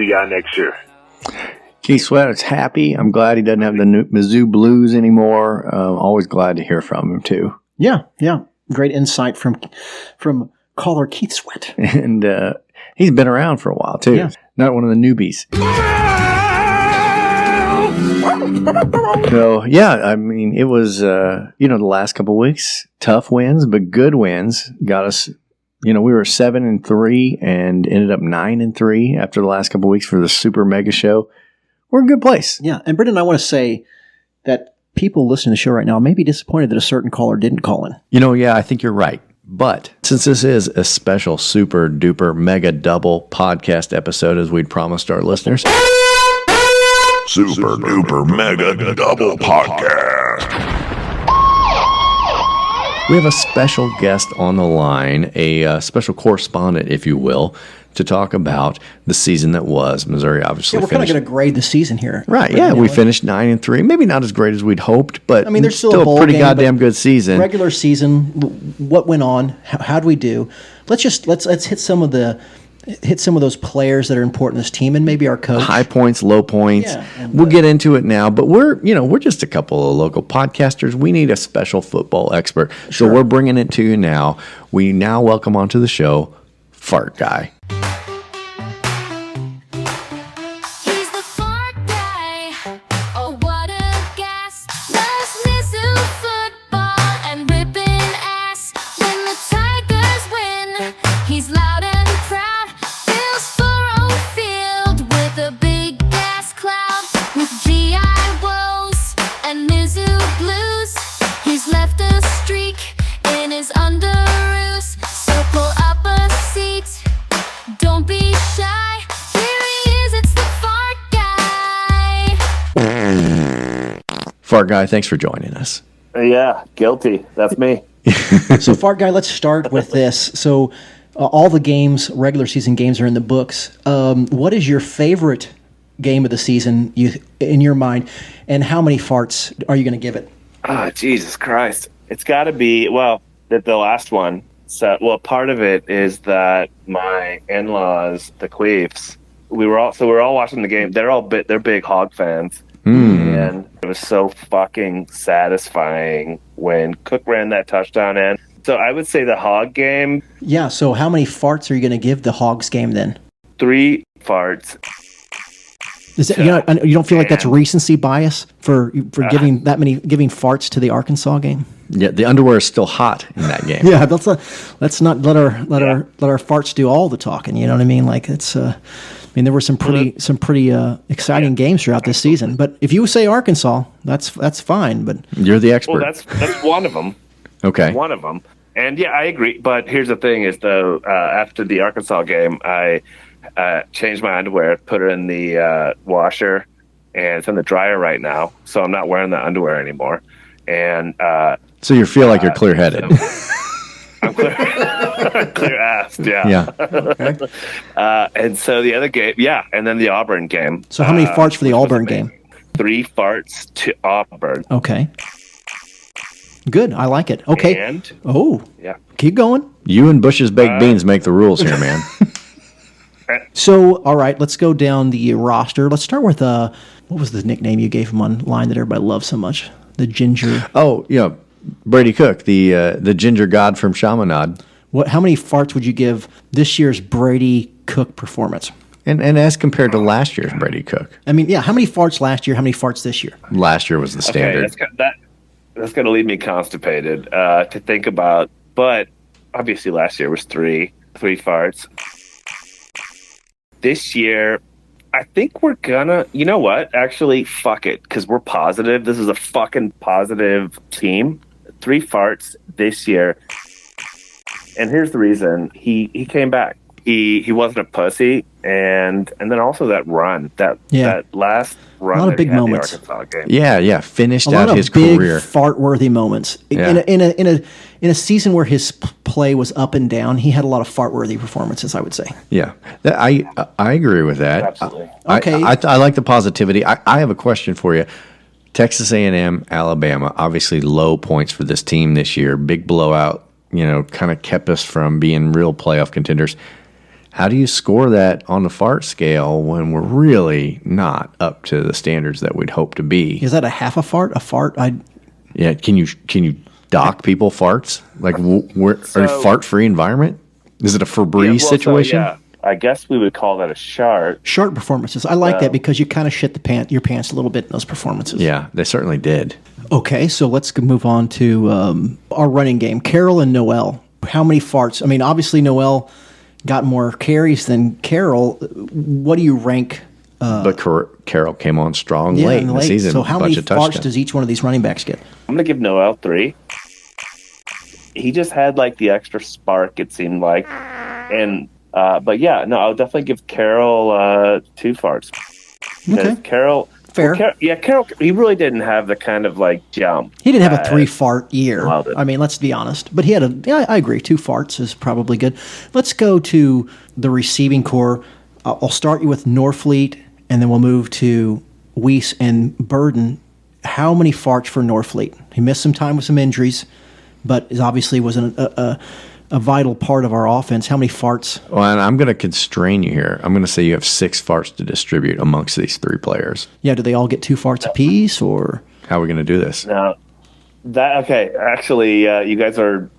y'all next year. Keith Sweat is happy. I'm glad he doesn't have the Mizzou Blues anymore. Always glad to hear from him too. Yeah. Great insight from caller Keith Sweat. And he's been around for a while too. Yeah. Not one of the newbies. So, yeah, I mean, it was, the last couple of weeks, tough wins, but good wins got us, we were 7-3 and ended up 9-3 after the last couple of weeks for the Super Mega Show. We're in a good place. Yeah. And Brendan, I want to say that people listening to the show right now may be disappointed that a certain caller didn't call in. Yeah, I think you're right. But since this is a special Super Duper Mega Double podcast episode, as we'd promised our listeners, Super Duper Mega Double Podcast. We have a special guest on the line, a special correspondent, if you will, to talk about the season that was. Missouri obviously we're kind of going to grade the season here. Right, yeah. We finished 9-3. Maybe not as great as we'd hoped, but I mean, there's still a bowl pretty game, goddamn good season. Regular season, what went on? How do we do? Let's hit some of those players that are important to this team and maybe our coach. High points, low points. Yeah, we'll get into it now, but we're just a couple of local podcasters. We need a special football expert. So we're bringing it to you now. We now welcome onto the show Fart Guy. Fart Guy, thanks for joining us. Yeah, guilty. That's me. So, Fart Guy, let's start with this. So, all the games, regular season games, are in the books. What is your favorite game of the season in your mind, and how many farts are you going to give it? Oh, Jesus Christ. It's got to be, the last one. So, part of it is that my in-laws, the Queefs, we were all watching the game. They're big Hog fans. And it was so fucking satisfying when Cook ran that touchdown in. So I would say the Hog game. Yeah, so how many farts are you going to give the Hogs game then? 3 farts. Is that, you don't feel like that's recency bias for giving farts to the Arkansas game? Yeah, the underwear is still hot in that game. Yeah, let's not let our farts do all the talking. You know what I mean? Like it's. There were some pretty exciting games throughout this season. But if you say Arkansas, that's fine. But you're the expert. Well, that's one of them. Okay, one of them. And yeah, I agree. But here's the thing: is though after the Arkansas game, I changed my underwear, put it in the washer, and it's in the dryer right now. So I'm not wearing the underwear anymore. And so you feel like you're clear-headed. I'm clear-assed, yeah. Yeah. Okay. And so the other game, and then the Auburn game. So how many farts for the Auburn game? 3 farts to Auburn. Okay. Good. I like it. Okay. And yeah. Keep going. You and Bush's baked beans make the rules here, man. So, all right, let's go down the roster. Let's start with what was the nickname you gave him online that everybody loves so much? The Ginger. Oh, yeah. Brady Cook, the ginger god from Chaminade. How many farts would you give this year's Brady Cook performance? And as compared to last year's Brady Cook. I mean, how many farts last year? How many farts this year? Last year was the standard. Okay, that's going to leave me constipated to think about. But obviously, last year was three farts. This year, I think we're gonna. You know what? Actually, fuck it, because we're positive. This is a fucking positive team. 3 farts this year, and here's the reason: he came back. He wasn't a pussy, and then also that run, that last run, a lot of big moments. Yeah, finished a lot out of his big career. Fart-worthy moments in a season where his play was up and down. He had a lot of fart-worthy performances, I would say. Yeah, I agree with that. Absolutely. Okay, I like the positivity. I have a question for you. Texas A&M, Alabama, obviously low points for this team this year. Big blowout, kind of kept us from being real playoff contenders. How do you score that on the fart scale when we're really not up to the standards that we'd hope to be? Is that a half a fart? A fart? Yeah. Can you dock people farts? Like, are you fart-free environment? Is it a Febreze situation? I guess we would call that a shart. Shart performances. I like that because you kind of shit your pants a little bit in those performances. Yeah, they certainly did. Okay, so let's move on to our running game. Carroll and Noel. How many farts? I mean, obviously Noel got more carries than Carroll. What do you rank? But Carroll came on strong late in the season. So how many farts does each one of these running backs get? I'm going to give Noel 3. He just had like the extra spark, it seemed like. And but yeah, no, I'll definitely give Carroll 2 farts. Okay. Carroll, fair. Carroll, he really didn't have the kind of like jump. He didn't have a 3 fart year. I mean, let's be honest. But he had I agree, 2 farts is probably good. Let's go to the receiving core. I'll start you with Norfleet, and then we'll move to Weiss and Burden. How many farts for Norfleet? He missed some time with some injuries, but obviously was a vital part of our offense. How many farts? Well, and I'm going to constrain you here. I'm going to say you have 6 farts to distribute amongst these 3 players. Yeah, do they all get 2 farts apiece, or how are we going to do this? No, okay. Actually, you guys are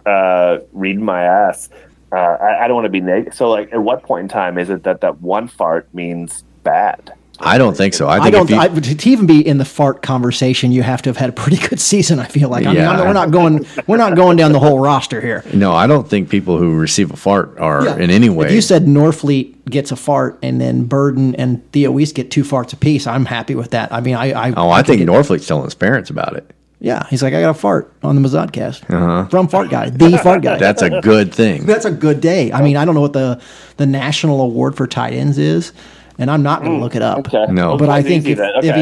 reading my ass. I don't want to be negative. So, like, at what point in time is it that 1 fart means bad? I don't think so. To even be in the fart conversation, you have to have had a pretty good season. I feel like. We're not going down the whole roster here. No, I don't think people who receive a fart are in any way. If you said Norfleet gets a fart and then Burden and Theo Weiss get 2 farts apiece, I'm happy with that. I mean, I think Norfleet's telling his parents about it. Yeah, he's like, I got a fart on the Mazodcast from Fart Guy, the Fart Guy. That's a good thing. That's a good day. I mean, I don't know what the national award for tight ends is. And I'm not going to look it up. Okay. No, but I think if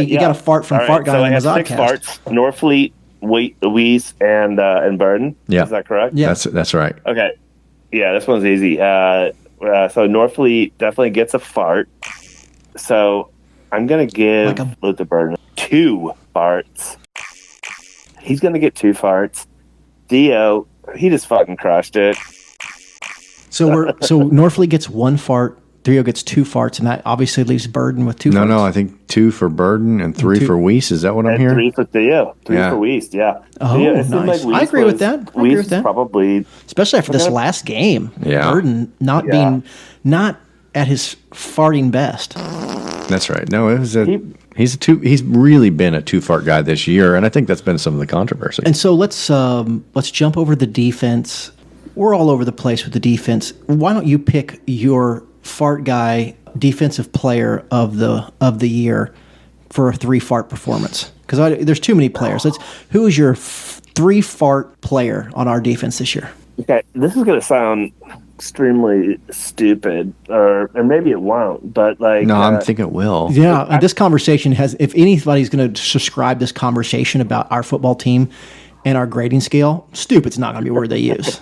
you got a fart from Fart Guy on the Mazodcast. 6 farts, Norfleet, Weiss, and Burden. Yeah. Is that correct? Yeah. That's right. Okay. Yeah, this one's easy. So Norfleet definitely gets a fart. So I'm going to give Luther Burden 2 farts. He's going to get 2 farts. Theo, he just fucking crushed it. So Norfleet gets 1 fart. Theo gets 2 farts, and that obviously leaves Burden with 2 farts. No, I think 2 for Burden and 3 for Weiss. Is that what I'm hearing? 3 for Theo. 3 for Weiss, yeah. Oh, Theo, nice. I agree with that. Probably. Especially after this last game. Yeah. Burden not at his farting best. That's right. No, it was he's really been a two-fart guy this year, and I think that's been some of the controversy. And so let's jump over the defense. We're all over the place with the defense. Why don't you pick your fart guy defensive player of the year for a 3-fart performance? Because there's too many players. Who is your 3-fart player on our defense this year? Okay, this is going to sound extremely stupid, or maybe it won't, but no, I'm thinking it will. Yeah, this conversation has. If anybody's going to subscribe this conversation about our football team and our grading scale, stupid's not going to be a word they use.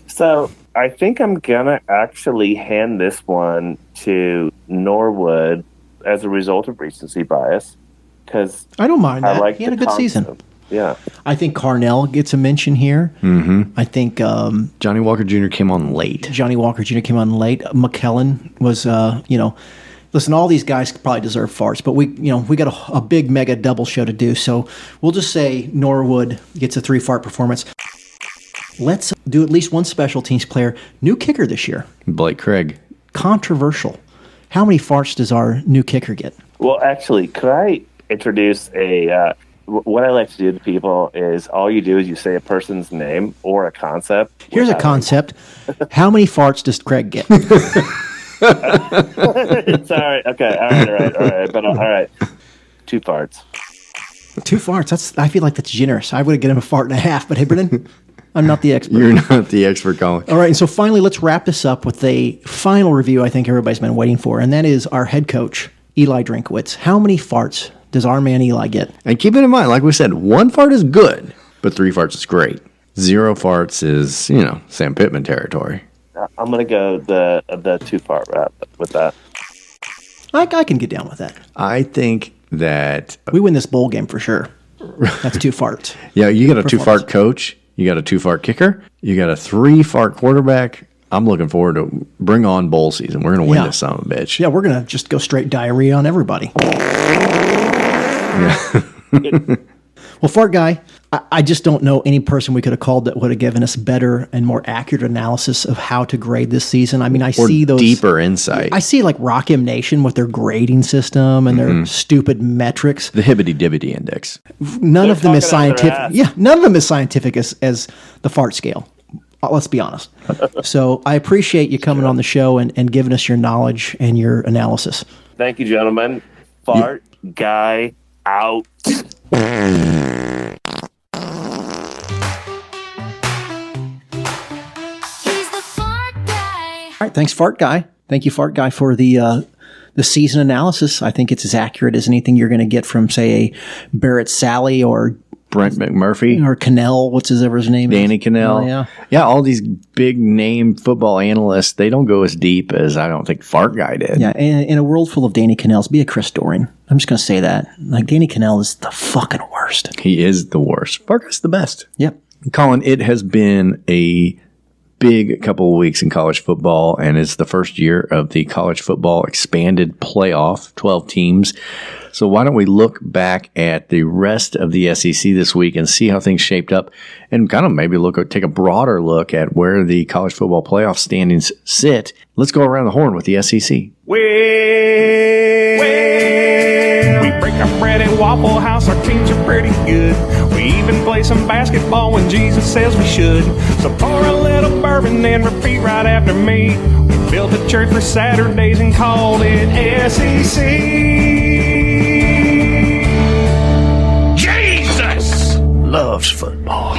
So I think I'm gonna actually hand this one to Norwood as a result of recency bias, because I don't mind that. Like he had a good season. Yeah, I think Carnell gets a mention here. Mm-hmm. I think Johnny Walker Jr. came on late. McKellen was, listen, all these guys probably deserve farts, but we got a big mega double show to do, so we'll just say Norwood gets a 3-fart performance. Let's do at least one special teams player. New kicker this year. Blake Craig. Controversial. How many farts does our new kicker get? Well, actually, could I introduce what I like to do to people is all you do is you say a person's name or a concept. Here's a concept. How many farts does Craig get? Sorry. Okay. All right. But all right. 2 farts. 2 farts. I feel like that's generous. I would have given him a fart and a half, but hey, Brendan, I'm not the expert. You're not the expert, Colin. All right, and so finally, let's wrap this up with a final review I think everybody's been waiting for, and that is our head coach, Eli Drinkwitz. How many farts does our man Eli get? And keep it in mind, like we said, 1 fart is good, but 3 farts is great. 0 farts is, Sam Pittman territory. I'm going to go the 2 fart wrap with that. I can get down with that. I think that we win this bowl game for sure. That's 2 farts. Yeah, you got a 2 fart coach. You got a 2 fart kicker. You got a 3 fart quarterback. I'm looking forward to bring on bowl season. We're going to win this son of a bitch. Yeah, we're going to just go straight diarrhea on everybody. Yeah. Well, fart guy, I just don't know any person we could have called that would have given us better and more accurate analysis of how to grade this season. I mean, I see those deeper insight. I see like Rock M Nation with their grading system and their stupid metrics. The Hibbity Dibbity Index. None of them is scientific. Yeah, none of them is scientific as the fart scale. Let's be honest. So I appreciate you coming on the show and giving us your knowledge and your analysis. Thank you, gentlemen. Fart guy out. All right, thanks, Fart Guy. Thank you, Fart Guy, for the season analysis. I think it's as accurate as anything you're going to get from, say, a Barrett Sally or Brent McMurphy or Cannell. What's his name? Danny Cannell. Oh, yeah. All these big name football analysts, they don't go as deep as I don't think Fart Guy did. Yeah, and in a world full of Danny Cannells, be a Chris Dorian. I'm just going to say that. Like, Danny Cannell is the fucking worst. He is the worst. Fart Guy's the best. Yep. Colin, it has been a big couple of weeks in college football, and it's the first year of the college football expanded playoff, 12 teams. So why don't we look back at the rest of the SEC this week and see how things shaped up, and kind of maybe take a broader look at where the college football playoff standings sit. Let's go around the horn with the SEC. We break our bread at Waffle House, our teams are pretty good. We even play some basketball when Jesus says we should. So pour a little bourbon and repeat right after me. We built a church for Saturdays and called it SEC. Jesus loves football.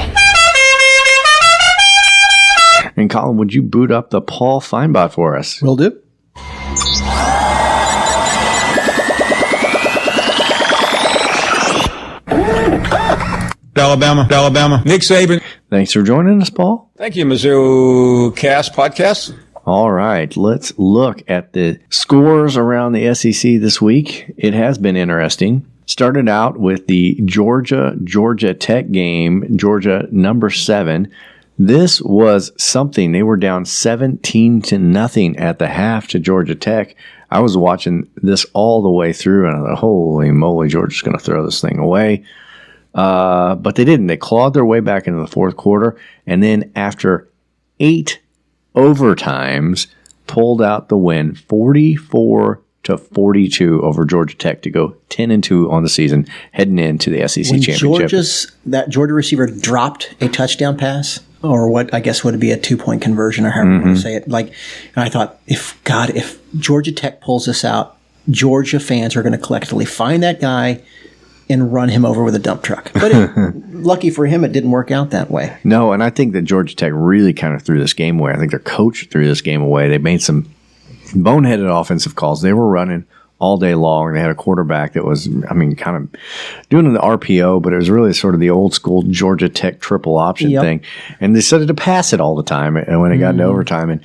And Colin, would you boot up the Paul Feinbot for us? Will do. Alabama. Nick Saban. Thanks for joining us, Paul. Thank you, Mizzou Cast Podcast. All right, let's look at the scores around the SEC this week. It has been interesting. Started out with the Georgia Tech game, Georgia number 7. This was something. They were down 17-0 at the half to Georgia Tech. I was watching this all the way through, and I thought, holy moly, Georgia's going to throw this thing away. But they didn't. They clawed their way back into the fourth quarter, and then after 8 overtimes, pulled out the win, 44-0 to 42 over Georgia Tech to go 10-2 on the season, heading into the SEC When championship. that Georgia receiver dropped a touchdown pass, or what I guess would be a 2-point conversion, or however you want to say it. And I thought, if Georgia Tech pulls this out, Georgia fans are going to collectively find that guy and run him over with a dump truck. But lucky for him, it didn't work out that way. No, and I think that Georgia Tech really kind of threw this game away. I think their coach threw this game away. They made some boneheaded offensive calls. They were running all day long. They had a quarterback that was, kind of doing the RPO, but it was really sort of the old school Georgia Tech triple option thing. And they decided to pass it all the time. And when it got into overtime, and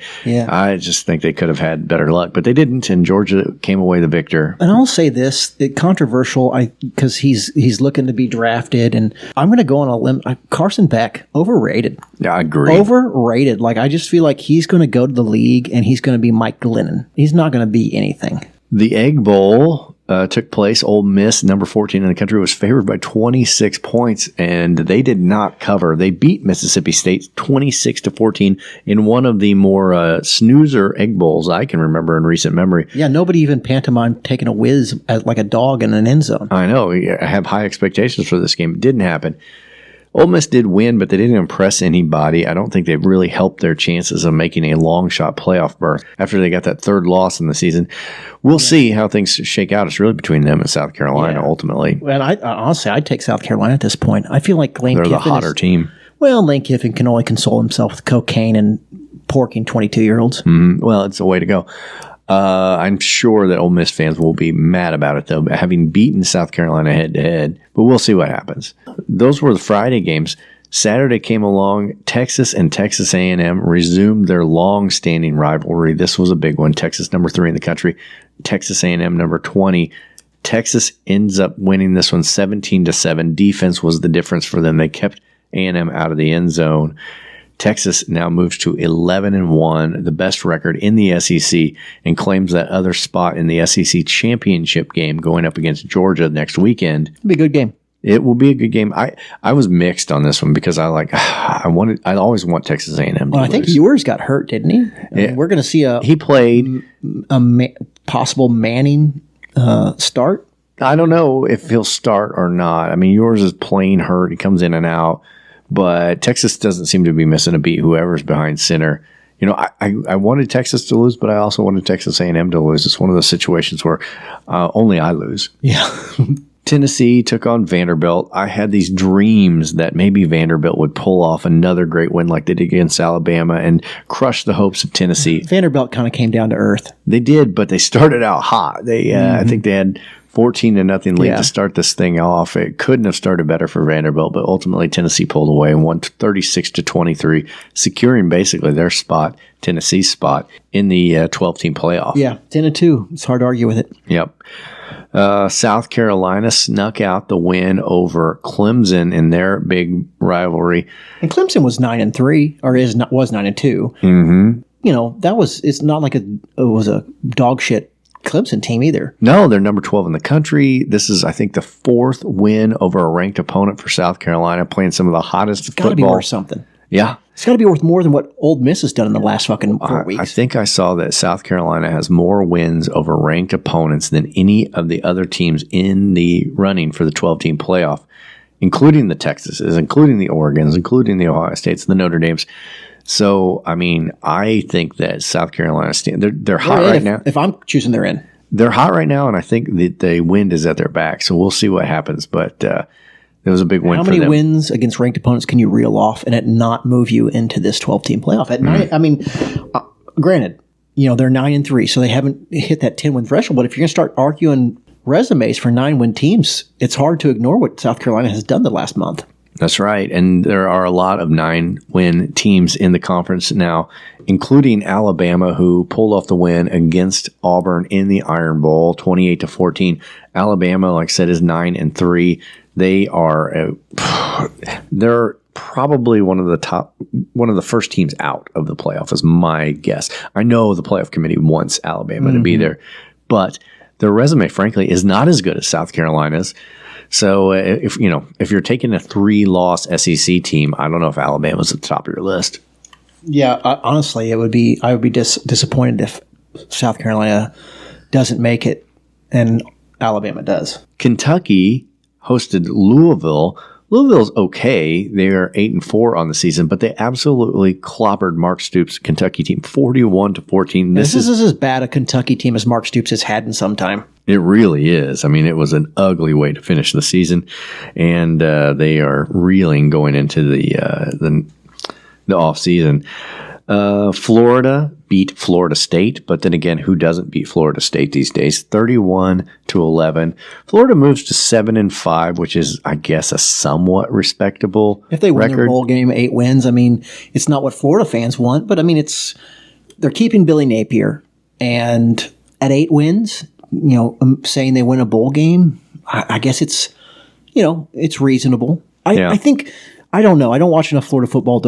I just think they could have had better luck, but they didn't. And Georgia came away the victor. And I'll say this, controversial, because he's looking to be drafted, and I'm going to go on a limb. Carson Beck, overrated. Yeah, I agree. Overrated. I just feel like he's going to go to the league and he's going to be Mike Glennon. He's not going to be anything. The Egg Bowl took place. Ole Miss, number 14 in the country, was favored by 26 points, and they did not cover. They beat Mississippi State 26-14 in one of the more snoozer Egg Bowls I can remember in recent memory. Yeah, nobody even pantomimed taking a whiz like a dog in an end zone. I know. I have high expectations for this game. It didn't happen. Ole Miss did win, but they didn't impress anybody. I don't think they really helped their chances of making a long shot playoff berth after they got that third loss in the season. We'll see how things shake out. It's really between them and South Carolina ultimately. And honestly, I'd take South Carolina at this point. I feel like Lane They're Kiffin the hotter team. Well, Lane Kiffin can only console himself with cocaine and porking 22-year-olds. Well, it's a way to go. I'm sure that Ole Miss fans will be mad about it, though, having beaten South Carolina head-to-head. But we'll see what happens. Those were the Friday games. Saturday came along. Texas and Texas A&M resumed their long-standing rivalry. This was a big one. Texas, number 3 in the country. Texas A&M, number 20. Texas ends up winning this one 17-7. Defense was the difference for them. They kept A&M out of the end zone. Texas now moves to 11-1, the best record in the SEC, and claims that other spot in the SEC championship game going up against Georgia next weekend. It'll be a good game. It will be a good game. I was mixed on this one because I always want Texas A&M. Well, I think Ewers got hurt, didn't he? I mean, we're going to see he played possible Manning start. I don't know if he'll start or not. I mean, Ewers is playing hurt. He comes in and out. But Texas doesn't seem to be missing a beat, whoever's behind center. I wanted Texas to lose, but I also wanted Texas A&M to lose. It's one of those situations where only I lose. Yeah. Tennessee took on Vanderbilt. I had these dreams that maybe Vanderbilt would pull off another great win like they did against Alabama and crush the hopes of Tennessee. Vanderbilt kind of came down to earth. They did, but they started out hot. They, I think they had 14-0 lead to start this thing off. It couldn't have started better for Vanderbilt, but ultimately Tennessee pulled away and won 36-23, securing basically their spot, Tennessee's spot, in the 12-team playoff. Yeah, 10-2. It's hard to argue with it. Yep. South Carolina snuck out the win over Clemson in their big rivalry. And Clemson was 9-3, or was 9-2. Mm-hmm. It's not like it was a dog shit Clemson team either. No, they're number 12 in the country. This is, I think, the 4th win over a ranked opponent for South Carolina, playing some of the hottest football. It's got to be worth something. Yeah. It's got to be worth more than what Ole Miss has done in the last fucking 4 weeks. I think I saw that South Carolina has more wins over ranked opponents than any of the other teams in the running for the 12-team playoff, including the Texases, including the Oregons, including the Ohio States, the Notre Dames. So, I mean, I think that South Carolina, they're hot right now. If I'm choosing, they're in. They're hot right now, and I think that the wind is at their back. So we'll see what happens. But it was a big win for them. How many wins against ranked opponents can you reel off and it not move you into this 12-team playoff? At 9, I mean, granted, they're 9-3, so they haven't hit that 10-win threshold. But if you're going to start arguing resumes for 9-win teams, it's hard to ignore what South Carolina has done the last month. That's right. And there are a lot of 9-win teams in the conference now, including Alabama, who pulled off the win against Auburn in the Iron Bowl, 28-14. Alabama, like I said, is 9-3. They're probably one of the first teams out of the playoff is my guess. I know the playoff committee wants Alabama to be there, but their resume, frankly, is not as good as South Carolina's. So if you're taking a 3-loss SEC team, I don't know if Alabama's at the top of your list. Yeah, honestly, I would be disappointed if South Carolina doesn't make it, and Alabama does. Kentucky hosted Louisville. Louisville's okay. They are 8-4 on the season, but they absolutely clobbered Mark Stoops' Kentucky team 41-14. This is as bad a Kentucky team as Mark Stoops has had in some time. It really is. I mean, it was an ugly way to finish the season, and they are reeling going into the off season. Florida beat Florida State, but then again, who doesn't beat Florida State these days? 31-11. Florida moves to 7-5, which is, I guess, a somewhat respectable If they win record. their bowl game, 8 wins, I mean, it's not what Florida fans want, but I mean, they're keeping Billy Napier, and at 8 wins, saying they win a bowl game, I guess it's reasonable. I think, I don't know. I don't watch enough Florida football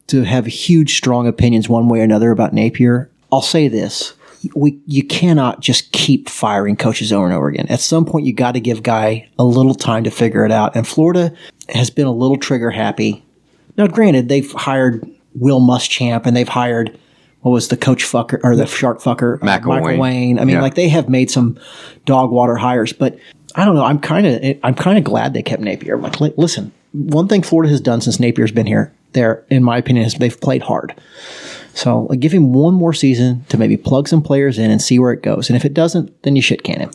to have huge, strong opinions one way or another about Napier. I'll say this. You cannot just keep firing coaches over and over again. At some point, you got to give Guy a little time to figure it out. And Florida has been a little trigger happy. Now, granted, they've hired Will Muschamp, and they've hired, what was the coach fucker, or the shark fucker? Michael Wayne. I mean, they have made some dog water hires, but I don't know. I'm kind of glad they kept Napier. Like, listen, one thing Florida has done since Napier's been here, in my opinion, is they've played hard. So give him one more season to maybe plug some players in and see where it goes. And if it doesn't, then you shit can him.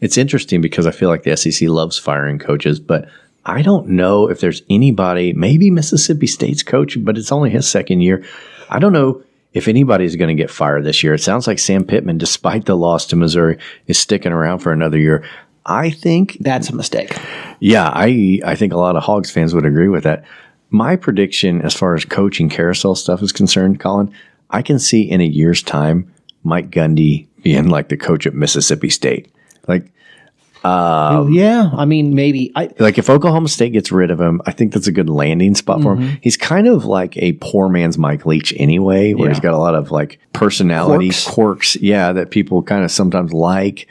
It's interesting because I feel like the SEC loves firing coaches, but I don't know if there's anybody, maybe Mississippi State's coach, but it's only his second year. I don't know if anybody's going to get fired this year. It sounds like Sam Pittman, despite the loss to Missouri, is sticking around for another year. I think that's a mistake. Yeah, I think a lot of Hogs fans would agree with that. My prediction as far as coaching carousel stuff is concerned, Colin, I can see in a year's time Mike Gundy being like the coach at Mississippi State. Like, yeah, I mean, maybe. Like if Oklahoma State gets rid of him, I think that's a good landing spot for him. He's kind of like a poor man's Mike Leach anyway, where he's got a lot of like personality quirks, that people kind of sometimes like.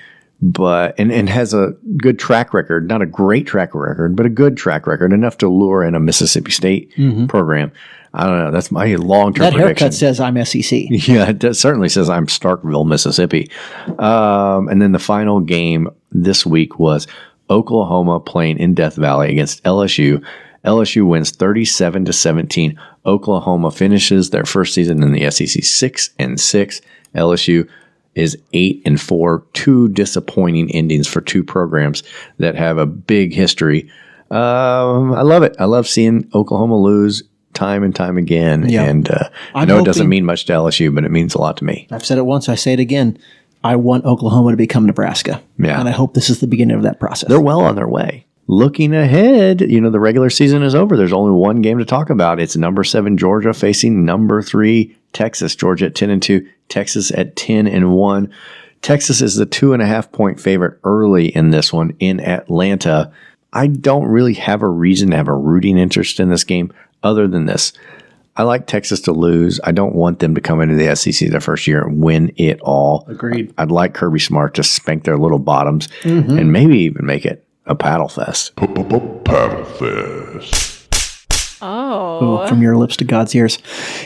But and has a good track record, not a great track record, but a good track record, enough to lure in a Mississippi State program. I don't know. That's my long-term That prediction. haircut says I'm SEC. Yeah, it certainly says I'm Starkville, Mississippi. And then the final game this week was Oklahoma playing in Death Valley against LSU. LSU wins 37-17. Oklahoma finishes their first season in the SEC 6-6. LSU is 8-4. Two disappointing endings for two programs that have a big history. I love it. I love seeing Oklahoma lose time and time again. Yeah. And I know it doesn't mean much to LSU, but it means a lot to me. I've said it once. I say it again. I want Oklahoma to become Nebraska. Yeah. And I hope this is the beginning of that process. They're well on their way. Looking ahead, the regular season is over. There's only one game to talk about. It's number 7 Georgia facing number 3 Texas. Georgia at 10-2, Texas at 10-1. Texas is the 2.5-point favorite early in this one in Atlanta. I don't really have a reason to have a rooting interest in this game other than this. I like Texas to lose. I don't want them to come into the SEC their first year and win it all. Agreed. I'd like Kirby Smart to spank their little bottoms and maybe even make it a paddle fest. Paddle fest. Oh, from your lips to God's ears.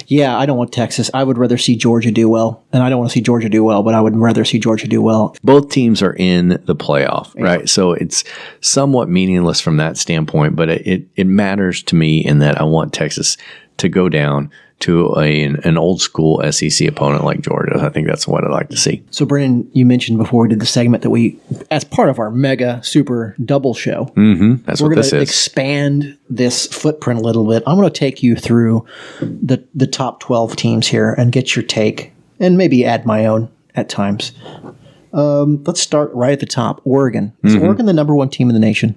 Yeah, I don't want Texas. I would rather see Georgia do well. And I don't want to see Georgia do well, but I would rather see Georgia do well. Both teams are in the playoff, right? So it's somewhat meaningless from that standpoint, but it matters to me in that I want Texas to go down to an old school SEC opponent like Georgia. I think that's what I'd like to see. So, Brennan, you mentioned before we did the segment that we, as part of our mega super double show, that's we're what this going to is. expand this footprint a little bit. I'm going to take you through the top 12 teams here and get your take, and maybe add my own at times. Let's start right at the top. Oregon. Is Oregon the number 1 team in the nation?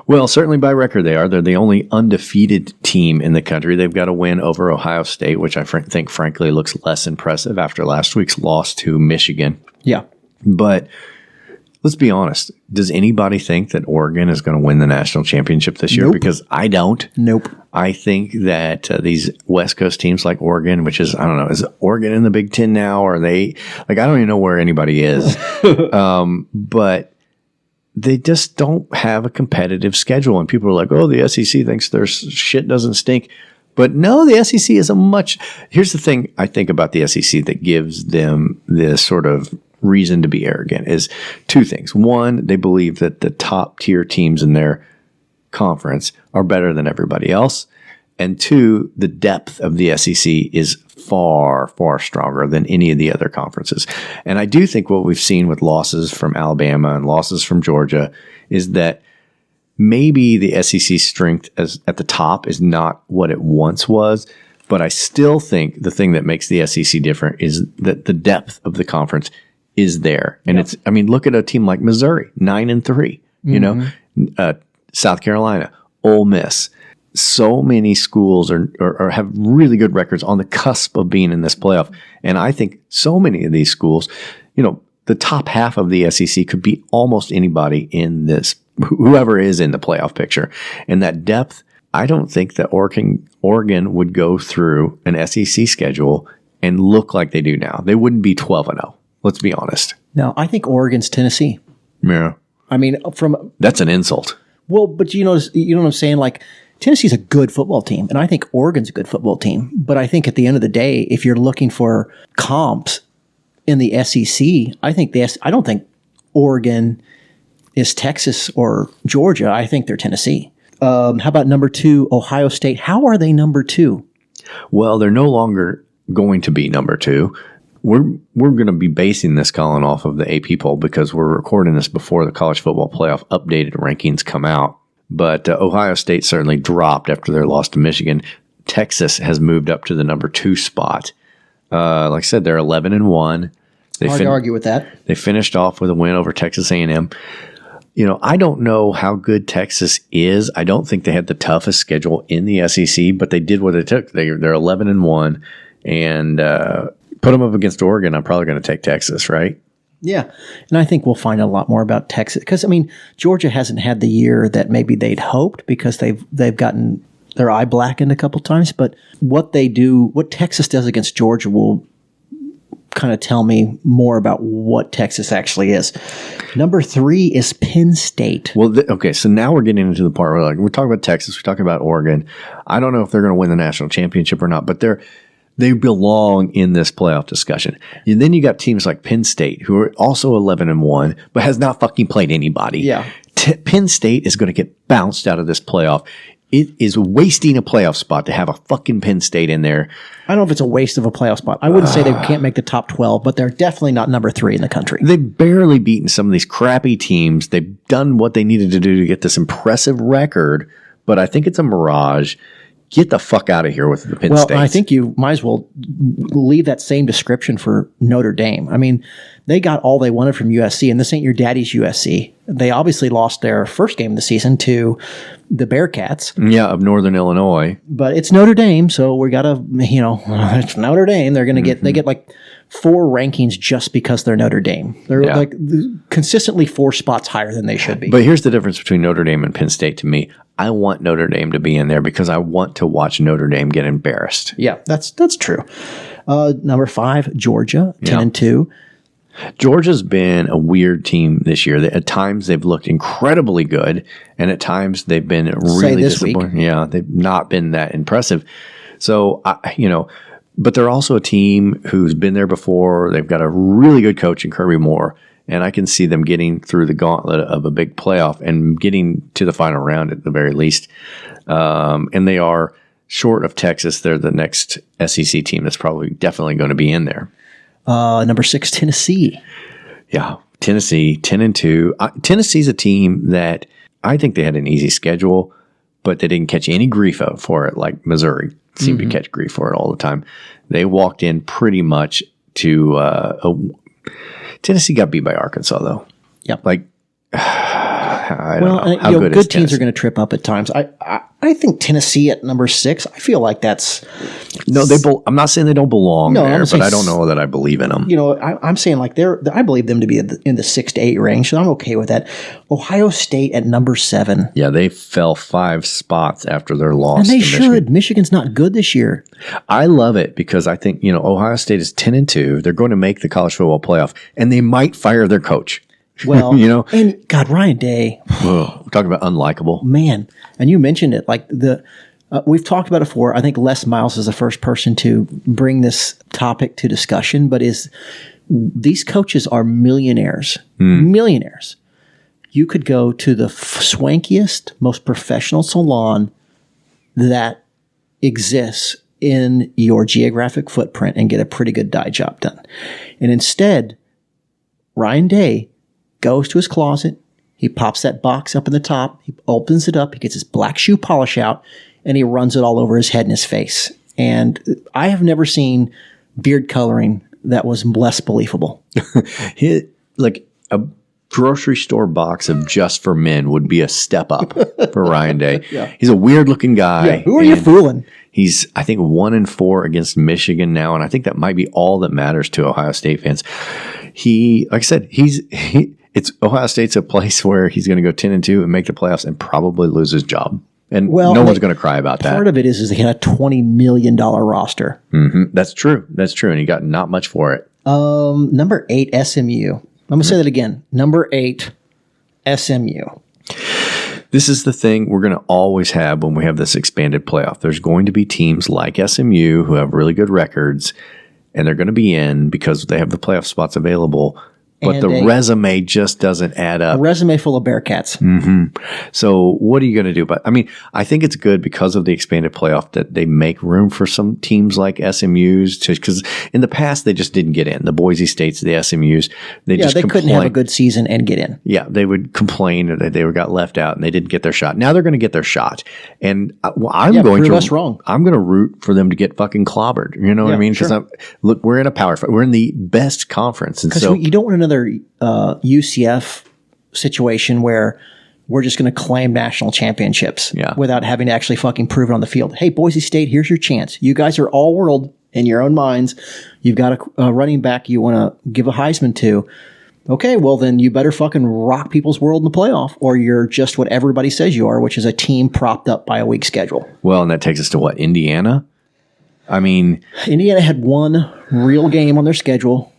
Well, certainly by record they are. They're the only undefeated team in the country. They've got a win over Ohio State, which I think, frankly, looks less impressive after last week's loss to Michigan. Yeah. But let's be honest. Does anybody think that Oregon is going to win the national championship this year? Nope. Because I don't. Nope. I think that these West Coast teams like Oregon, which is, I don't know, is Oregon in the Big Ten now? Or are they, like, I don't even know where anybody is. But they just don't have a competitive schedule. And people are like, oh, the SEC thinks their shit doesn't stink. But no, the SEC is here's the thing I think about the SEC that gives them this sort of reason to be arrogant is two things. One, they believe that the top tier teams in their conference are better than everybody else. And two, the depth of the SEC is far, far stronger than any of the other conferences. And I do think what we've seen with losses from Alabama and losses from Georgia is that maybe the SEC strength at the top is not what it once was, but I still think the thing that makes the SEC different is that the depth of the conference is there. And it's, I mean, look at a team like Missouri, 9-3, you know, South Carolina, Ole Miss. So many schools are have really good records on the cusp of being in this playoff. And I think so many of these schools, you know, the top half of the SEC could beat almost anybody in this, whoever is in the playoff picture. And that depth, I don't think that Oregon would go through an SEC schedule and look like they do now. They wouldn't be 12-0. Let's be honest. No, I think Oregon's Tennessee. Yeah. I mean, that's an insult. Well, but you know what I'm saying? Like, Tennessee's a good football team, and I think Oregon's a good football team. But I think at the end of the day, if you're looking for comps in the SEC, I don't think Oregon is Texas or Georgia. I think they're Tennessee. How about number 2, Ohio State? How are they number 2? Well, they're no longer going to be number 2. We're going to be basing this, Colin, off of the AP poll because we're recording this before the college football playoff updated rankings come out. But Ohio State certainly dropped after their loss to Michigan. Texas has moved up to the number 2 spot. Like I said, they're 11-1. Hard to argue with that. They finished off with a win over Texas A&M. You know, I don't know how good Texas is. I don't think they had the toughest schedule in the SEC, but they did what it took. They're 11-1, and put them up against Oregon. I'm probably going to take Texas, right? Yeah, and I think we'll find a lot more about Texas because I mean Georgia hasn't had the year that maybe they'd hoped because they've gotten their eye blackened a couple times. But what Texas does against Georgia will kind of tell me more about what Texas actually is. Number 3 is Penn State. Well, okay, so now we're getting into the part where we're talking about Texas, we're talking about Oregon. I don't know if they're going to win the national championship or not, but they belong in this playoff discussion. And then you got teams like Penn State, who are also 11-1, but has not fucking played anybody. Yeah. Penn State is going to get bounced out of this playoff. It is wasting a playoff spot to have a fucking Penn State in there. I don't know if it's a waste of a playoff spot. I wouldn't say they can't make the top 12, but they're definitely not number 3 in the country. They've barely beaten some of these crappy teams. They've done what they needed to do to get this impressive record, but I think it's a mirage. Get the fuck out of here with the Penn State. Well, I think you might as well leave that same description for Notre Dame. I mean, they got all they wanted from USC, and this ain't your daddy's USC. They obviously lost their first game of the season to the Bearcats. Yeah, of Northern Illinois. But it's Notre Dame, so we got to, it's Notre Dame. They're going to they get like 4 rankings just because they're Notre Dame. They're like consistently 4 spots higher than they should be. But here's the difference between Notre Dame and Penn State to me. I want Notre Dame to be in there because I want to watch Notre Dame get embarrassed. Yeah, that's true. Number 5, Georgia, 10-2. Georgia's been a weird team this year. At times they've looked incredibly good, and at times they've been really disappointing. Yeah, they've not been that impressive. So, but they're also a team who's been there before. They've got a really good coach in Kirby Moore, and I can see them getting through the gauntlet of a big playoff and getting to the final round at the very least. And they are short of Texas. They're the next SEC team that's probably definitely going to be in there. Number 6, Tennessee. Yeah, Tennessee, 10-2. Tennessee's a team that I think they had an easy schedule, but they didn't catch any grief for it like Missouri seemed to catch grief for it all the time. They walked in pretty much to Tennessee got beat by Arkansas, though. Yep. Like, I don't know. How good good teams are going to trip up at times. I think Tennessee at number 6, I feel like that's... No, I'm not saying they don't belong there, but I don't know that I believe in them. I'm saying like I believe them to be in the 6 to 8 range, so I'm okay with that. Ohio State at number 7. Yeah, they fell 5 spots after their loss. And they should. Michigan's not good this year. I love it because I think, Ohio State is 10-2. They're going to make the college football playoff, and they might fire their coach. Well, and God, Ryan Day. We're talking about unlikable. Man, and you mentioned it, like we've talked about it before. I think Les Miles is the first person to bring this topic to discussion, but these coaches are millionaires. Millionaires. You could go to the swankiest, most professional salon that exists in your geographic footprint and get a pretty good dye job done. And instead, Ryan Day goes to his closet. He pops that box up in the top. He opens it up. He gets his black shoe polish out, and he runs it all over his head and his face. And I have never seen beard coloring that was less believable. Like a grocery store box of Just for Men would be a step up for Ryan Day. Yeah. He's a weird looking guy. Yeah, who are you fooling? He's, I think, 1-4 against Michigan now, and I think that might be all that matters to Ohio State fans. Like I said, it's Ohio State's a place where he's going to go 10-2 and make the playoffs and probably lose his job. And no one's going to cry about that. Part of it is they had a $20 million roster. That's true. That's true. And he got not much for it. Number 8, SMU. I'm going to say that again. Number 8, SMU. This is the thing we're going to always have when we have this expanded playoff. There's going to be teams like SMU who have really good records, and they're going to be in because they have the playoff spots available. But And the resume just doesn't add up. A resume full of Bearcats. So what are you going to do? But I mean, I think it's good because of the expanded playoff that they make room for some teams like SMU's because in the past they just didn't get in. The Boise States, the SMU's, they couldn't have a good season and get in. Yeah, they would complain that they got left out and they didn't get their shot. Now they're going to get their shot, and prove us wrong. I'm going to root for them to get fucking clobbered. You know what I mean? Because look, we're in a power fight. We're in the best conference, and so you don't want another UCF situation where we're just going to claim national championships without having to actually fucking prove it on the field. Hey, Boise State, here's your chance. You guys are all world in your own minds. You've got a running back you want to give a Heisman to. Okay, well then you better fucking rock people's world in the playoff, or you're just what everybody says you are, which is a team propped up by a weak schedule. Well, and that takes us to what? Indiana? I mean, Indiana had one real game on their schedule.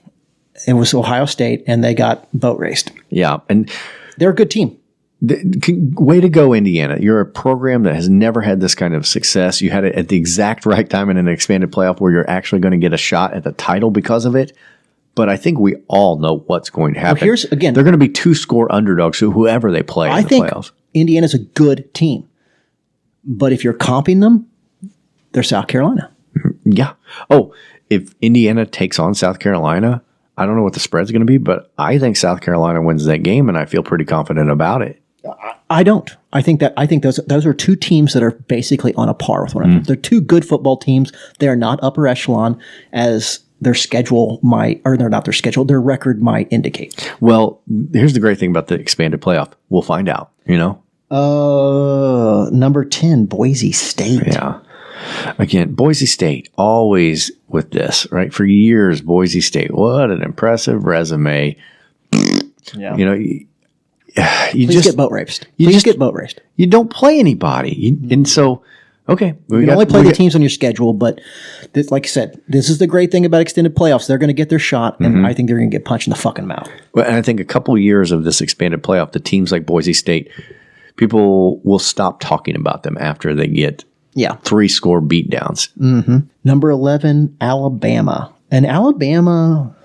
It was Ohio State, and they got boat raced. Yeah, and they're a good team. Way to go, Indiana. You're a program that has never had this kind of success. You had it at the exact right time in an expanded playoff where you're actually going to get a shot at the title because of it. But I think we all know what's going to happen. They're going to be 2-score underdogs, so whoever they play in the playoffs. Indiana's a good team. But if you're comping them, they're South Carolina. Yeah. Oh, if Indiana takes on South Carolina, I don't know what the spread's going to be, but I think South Carolina wins that game, and I feel pretty confident about it. I don't. I think those are two teams that are basically on a par with one another. They're two good football teams. They are not upper echelon as their schedule might, or they're not their schedule. Their record might indicate. Well, here's the great thing about the expanded playoff. We'll find out. You know. Number 10, Boise State. Yeah. Again, Boise State, always with this, right? For years, Boise State, what an impressive resume. Yeah. You know, you Please just get boat raced. Please get boat raced. You don't play anybody. And so, okay. You can only play the teams on your schedule, but like I said, this is the great thing about extended playoffs. They're going to get their shot, and I think they're going to get punched in the fucking mouth. Well, and I think a couple of years of this expanded playoff, the teams like Boise State, people will stop talking about them after they get 3-score beatdowns. Number 11, Alabama. And Alabama,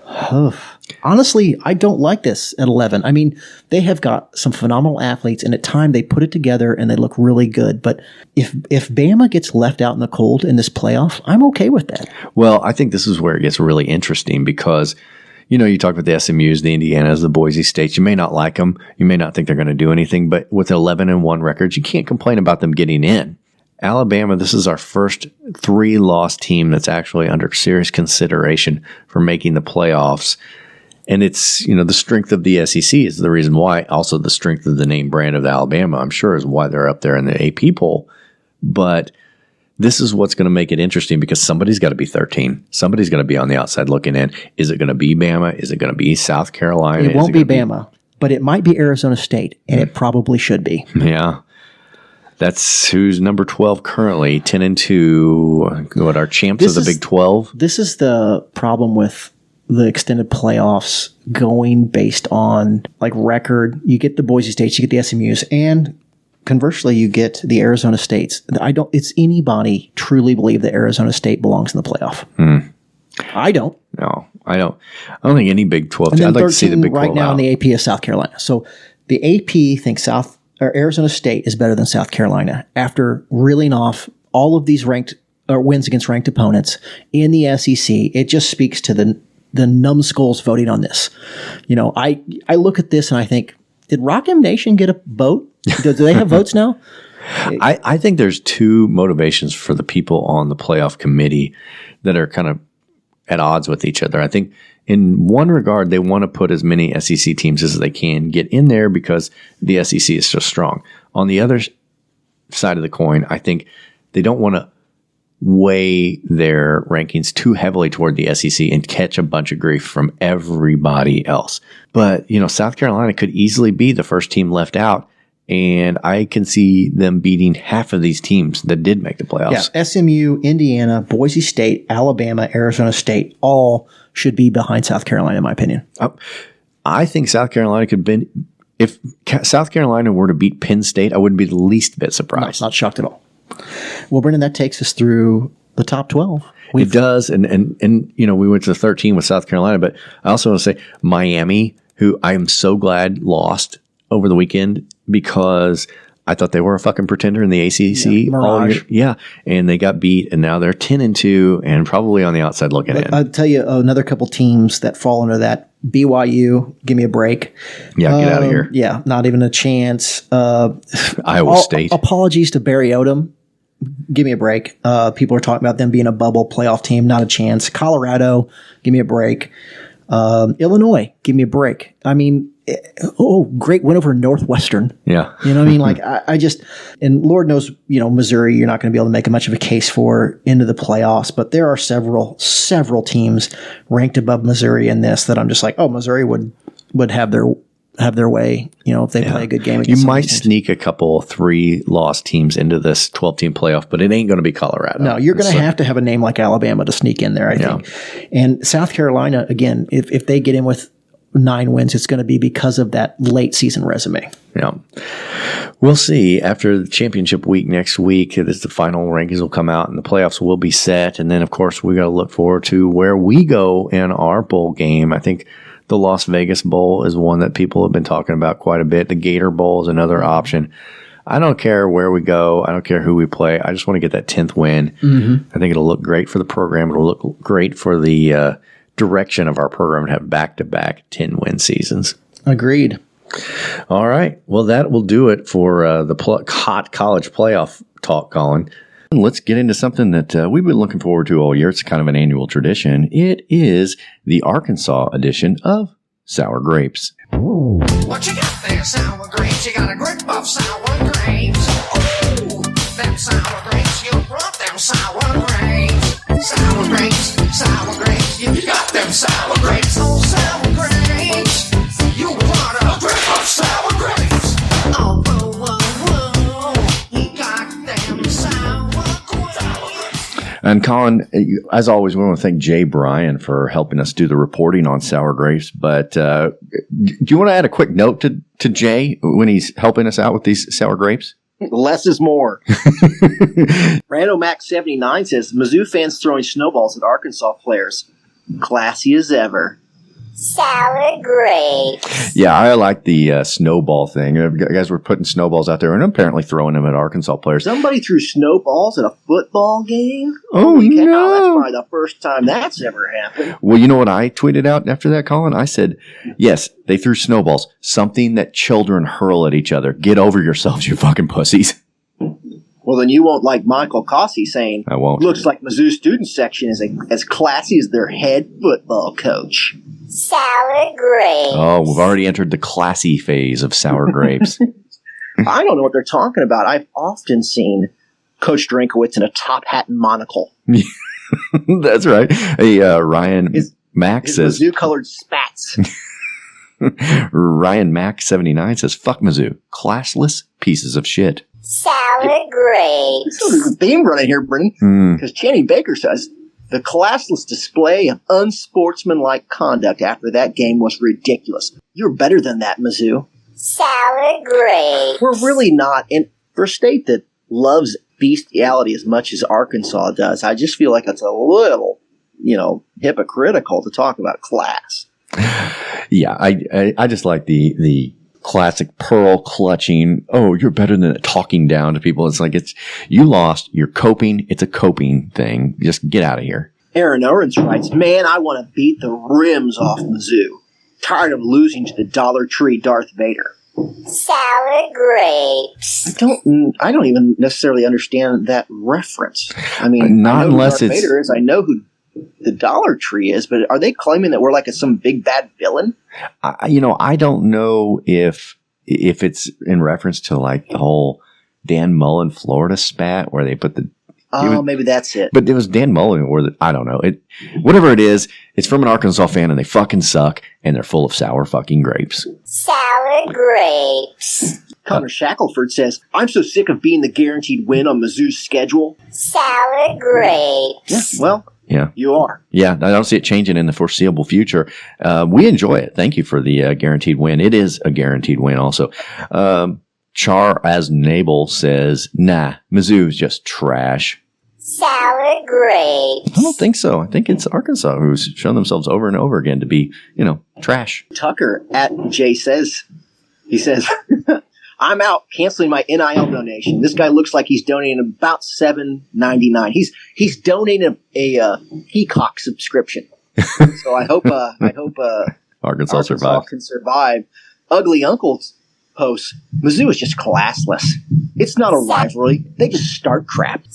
honestly, I don't like this at 11. I mean, they have got some phenomenal athletes, and at time they put it together and they look really good. But if Bama gets left out in the cold in this playoff, I'm okay with that. Well, I think this is where it gets really interesting because, you know, you talk about the SMUs, the Indianas, the Boise States. You may not like them. You may not think they're going to do anything. But with 11-1 records, you can't complain about them getting in. Alabama, this is our first 3-loss team that's actually under serious consideration for making the playoffs. And it's, you know, the strength of the SEC is the reason why. Also, the strength of the name brand of Alabama, I'm sure, is why they're up there in the AP poll. But this is what's going to make it interesting because somebody's got to be 13. Somebody's going to be on the outside looking in. Is it going to be Bama? Is it going to be South Carolina? It won't be Bama, but it might be Arizona State, and it probably should be. Yeah. That's who's number 12 currently, 10-2. What, our champs of the Big 12? This is the problem with the extended playoffs going based on like record. You get the Boise States, you get the SMUs, and conversely, you get the Arizona States. It's anybody truly believe that Arizona State belongs in the playoff? I don't. No, I don't think any Big 12 And team. then I'd like third to see the team Big 12 right now out. in the AP is South Carolina. So the AP thinks Arizona State is better than South Carolina after reeling off all of these wins against ranked opponents in the SEC. It just speaks to the numbskulls voting on this. You know, I look at this and I think, did Rock M Nation get a vote? Do they have votes now? I think there's two motivations for the people on the playoff committee that are kind of at odds with each other. I think in one regard, they want to put as many SEC teams as they can get in there because the SEC is so strong. On the other side of the coin, I think they don't want to weigh their rankings too heavily toward the SEC and catch a bunch of grief from everybody else. But, you know, South Carolina could easily be the first team left out. And I can see them beating half of these teams that did make the playoffs. Yeah, SMU, Indiana, Boise State, Alabama, Arizona State, all should be behind South Carolina, in my opinion. I think South Carolina could be. If South Carolina were to beat Penn State, I wouldn't be the least bit surprised. No, not shocked at all. Well, Brendan, that takes us through the top 12. It does, and you know, we went to 13 with South Carolina, but I also want to say Miami, who I am so glad lost over the weekend because I thought they were a fucking pretender in the ACC. Mirage. Yeah, and they got beat, and now they're 10-2, and probably on the outside looking in. I'll tell you another couple teams that fall under that. BYU, give me a break. Yeah, get out of here. Yeah, not even a chance. Iowa State. Apologies to Barry Odom. Give me a break. People are talking about them being a bubble playoff team. Not a chance. Colorado, give me a break. Illinois, give me a break. I mean, great win over Northwestern. Yeah. You know what I mean? Like, I just, and Lord knows, you know, Missouri, you're not going to be able to make much of a case for into the playoffs, but there are several teams ranked above Missouri in this that I'm just like, oh, Missouri would have their way, you know, if they play a good game against you might sneak a couple 3-loss teams into this 12-team playoff, but it ain't going to be Colorado. No, you're going to have a name like Alabama to sneak in there, I think. And South Carolina, again, if they get in with 9 wins, it's going to be because of that late season resume. Yeah. We'll see. After the championship week next week, the final rankings will come out and the playoffs will be set. And then, of course, we got to look forward to where we go in our bowl game. I think the Las Vegas Bowl is one that people have been talking about quite a bit. The Gator Bowl is another option. I don't care where we go. I don't care who we play. I just want to get that 10th win. Mm-hmm. I think it'll look great for the program. It'll look great for the direction of our program to have back-to-back 10-win seasons. Agreed. All right. Well, that will do it for the hot college playoff talk, Colin. Let's get into something that we've been looking forward to all year. It's kind of an annual tradition. It is the Arkansas edition of Sour Grapes. What you got there, sour grapes? You got a grip of sour grapes. Ooh, them sour grapes. You brought them sour grapes. Sour grapes, sour grapes. You got them sour grapes. Oh, sour grapes. You brought a grip of sour grapes. Oh, whoa, whoa, whoa. You got them sour grapes. And Colin, as always, we want to thank Jay Bryan for helping us do the reporting on Sour Grapes. But do you want to add a quick note to Jay when he's helping us out with these Sour Grapes? Less is more. Rando Max 79 says Mizzou fans throwing snowballs at Arkansas players. Classy as ever. Sour grapes. Yeah, I like the snowball thing. Guys were putting snowballs out there and apparently throwing them at Arkansas players. Somebody threw snowballs at a football game? Oh, Holy cow, no. that's probably the first time that's ever happened. Well, you know what I tweeted out after that, Colin? I said, yes, they threw snowballs. Something that children hurl at each other. Get over yourselves, you fucking pussies. Well, then you won't like Michael Cossey saying, I won't. Looks like Mizzou student section is as classy as their head football coach. Sour grapes. Oh, we've already entered the classy phase of Sour Grapes. I don't know what they're talking about. I've often seen Coach Drinkowitz in a top hat and monocle. That's right. Hey, Ryan Mack says... Mizzou-colored spats. Ryan Mack 79 says, fuck Mizzou. Classless pieces of shit. Sour grapes. So there's a theme running here, Brendan, because Channing Baker says, the classless display of unsportsmanlike conduct after that game was ridiculous. You're better than that, Mizzou. Sour grapes. We're really not. And for a state that loves bestiality as much as Arkansas does, I just feel like it's a little hypocritical to talk about class. Yeah, I just like the classic pearl clutching. Oh, you're better than talking down to people. It's like you lost. You're coping. It's a coping thing. Just get out of here. Aaron Owens writes, "Man, I want to beat the rims off Mizzou. Tired of losing to the Dollar Tree Darth Vader." Sour grapes. I don't even necessarily understand that reference. I mean, not I know unless who Darth it's Vader is. I know who the Dollar Tree is, but are they claiming that we're like some big bad villain? I don't know if it's in reference to like the whole Dan Mullen Florida spat where they put the. Maybe that's it. But it was Dan Mullen, I don't know. Whatever it is, it's from an Arkansas fan, and they fucking suck, and they're full of sour fucking grapes. Sour grapes. Connor Shackelford says, "I'm so sick of being the guaranteed win on Mizzou's schedule." Sour grapes. Yeah, well, yeah, you are. Yeah, I don't see it changing in the foreseeable future. We enjoy it. Thank you for the guaranteed win. It is a guaranteed win also. Char as Nabel says, "Nah, Mizzou's just trash." Sour grapes. I don't think so. I think it's Arkansas who's shown themselves over and over again to be, trash. Tucker at Jay says, he says, "I'm out canceling my NIL donation. This guy looks like he's donating about $7.99. He's donating a Peacock subscription." So I hope Arkansas survives. Can survive. Ugly Uncle's posts, "Mizzou is just classless. It's not a rivalry. They just start crap."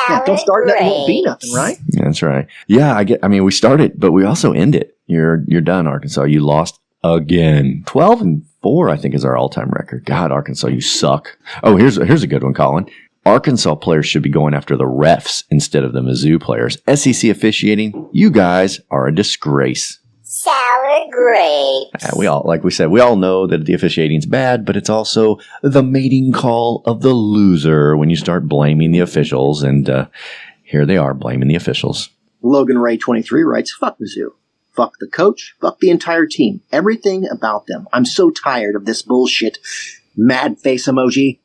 Yeah, don't start nothing, won't be nothing, right? That's right. Yeah, we start it, but we also end it. You're done, Arkansas. You lost again. 12-4, I think, is our all-time record. God, Arkansas, you suck. Oh, here's a good one, Colin. Arkansas players should be going after the refs instead of the Mizzou players. SEC officiating, you guys are a disgrace. Sour grapes. We all know that the officiating's bad, but it's also the mating call of the loser when you start blaming the officials, and here they are blaming the officials. Logan Ray 23 writes, "Fuck Mizzou. Fuck the coach. Fuck the entire team. Everything about them. I'm so tired of this bullshit." Mad face emoji.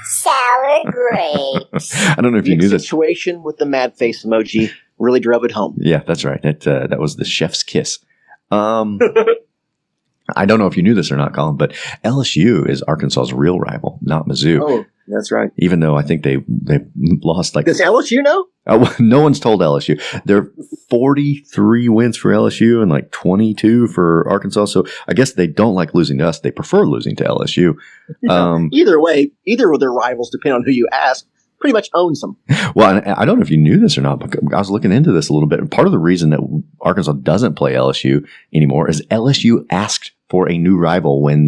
Sour grapes. I don't know if you knew this. Situation with the mad face emoji really drove it home. Yeah, that's right. That was the chef's kiss. I don't know if you knew this or not, Colin, but LSU is Arkansas's real rival, not Mizzou. Oh, that's right. Even though I think they lost like. Does LSU know? No one's told LSU. There are 43 wins for LSU and like 22 for Arkansas. So I guess they don't like losing to us. They prefer losing to LSU. Either way, either of their rivals, depending on who you ask, pretty much owns them. Well, I don't know if you knew this or not, but I was looking into this a little bit. Part of the reason that Arkansas doesn't play LSU anymore is LSU asked for a new rival when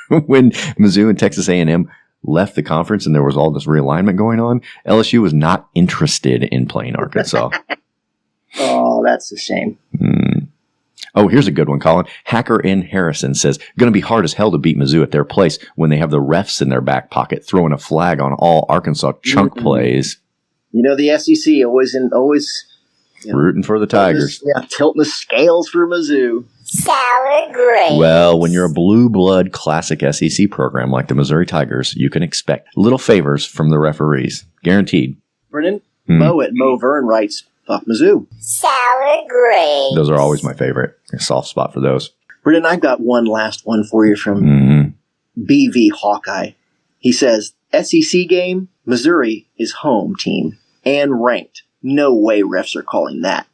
when Mizzou and Texas A&M left the conference and there was all this realignment going on. LSU was not interested in playing Arkansas. Oh, that's a shame. Oh, here's a good one, Colin. Hacker in Harrison says, "Going to be hard as hell to beat Mizzou at their place when they have the refs in their back pocket throwing a flag on all Arkansas chunk plays." The SEC always rooting for the Tigers. Tilting the scales for Mizzou. Sour grapes. Well, when you're a blue blood classic SEC program like the Missouri Tigers, you can expect little favors from the referees. Guaranteed. Brennan, Mo at Mo Vern writes, "Fuck Mizzou." Sour grapes. Those are always my favorite. A soft spot for those. Brennan, I've got one last one for you from BV Hawkeye. He says, "SEC game, Missouri is home team and ranked. No way refs are calling that.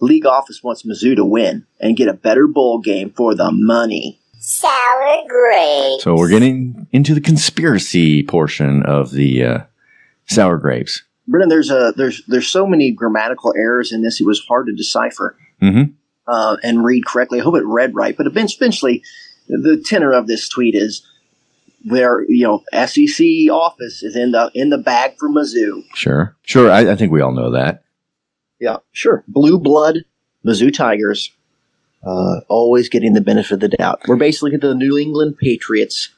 League office wants Mizzou to win and get a better bowl game for the money." Sour grapes. So we're getting into the conspiracy portion of the sour grapes. Brennan, there's so many grammatical errors in this. It was hard to decipher and read correctly. I hope it read right. But eventually, the tenor of this tweet is their SEC office is in the bag for Mizzou. Sure. I think we all know that. Yeah, sure. Blue blood, Mizzou Tigers, always getting the benefit of the doubt. We're basically the New England Patriots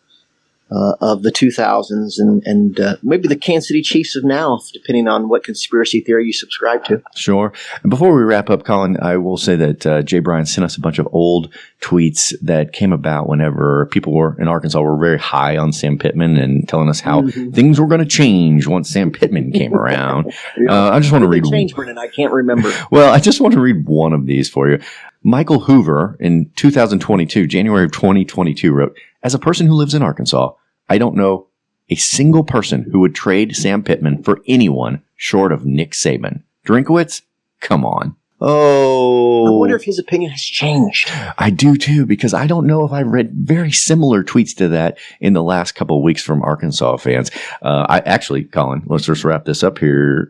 of the 2000s and maybe the Kansas City Chiefs of now, depending on what conspiracy theory you subscribe to. Sure. And before we wrap up, Colin, I will say that Jay Bryan sent us a bunch of old tweets that came about whenever people were in Arkansas were very high on Sam Pittman and telling us how things were going to change once Sam Pittman came around. I just want to read. Change, Brennan. I can't remember. Well, I just want to read one of these for you. Michael Hoover in 2022, January of 2022, wrote, "As a person who lives in Arkansas, I don't know a single person who would trade Sam Pittman for anyone short of Nick Saban. Drinkowitz? Come on." Oh. I wonder if his opinion has changed. I do too, because I don't know if I've read very similar tweets to that in the last couple of weeks from Arkansas fans. Colin, let's just wrap this up here.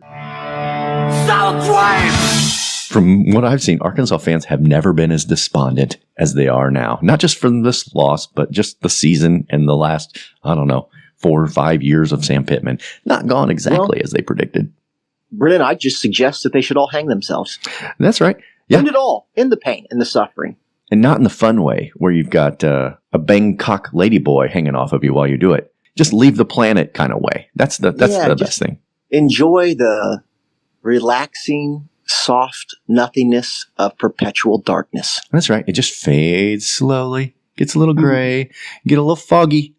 From what I've seen, Arkansas fans have never been as despondent as they are now. Not just from this loss, but just the season and the last, 4 or 5 years of Sam Pittman. Not gone exactly as they predicted. Brennan, I just suggest that they should all hang themselves. That's right. Yeah. End it all. End the pain and the suffering. And not in the fun way where you've got a Bangkok ladyboy hanging off of you while you do it. Just leave the planet kind of way. That's the best thing. Enjoy the relaxing, soft nothingness of perpetual darkness. That's right. It just fades slowly, gets a little gray, get a little foggy,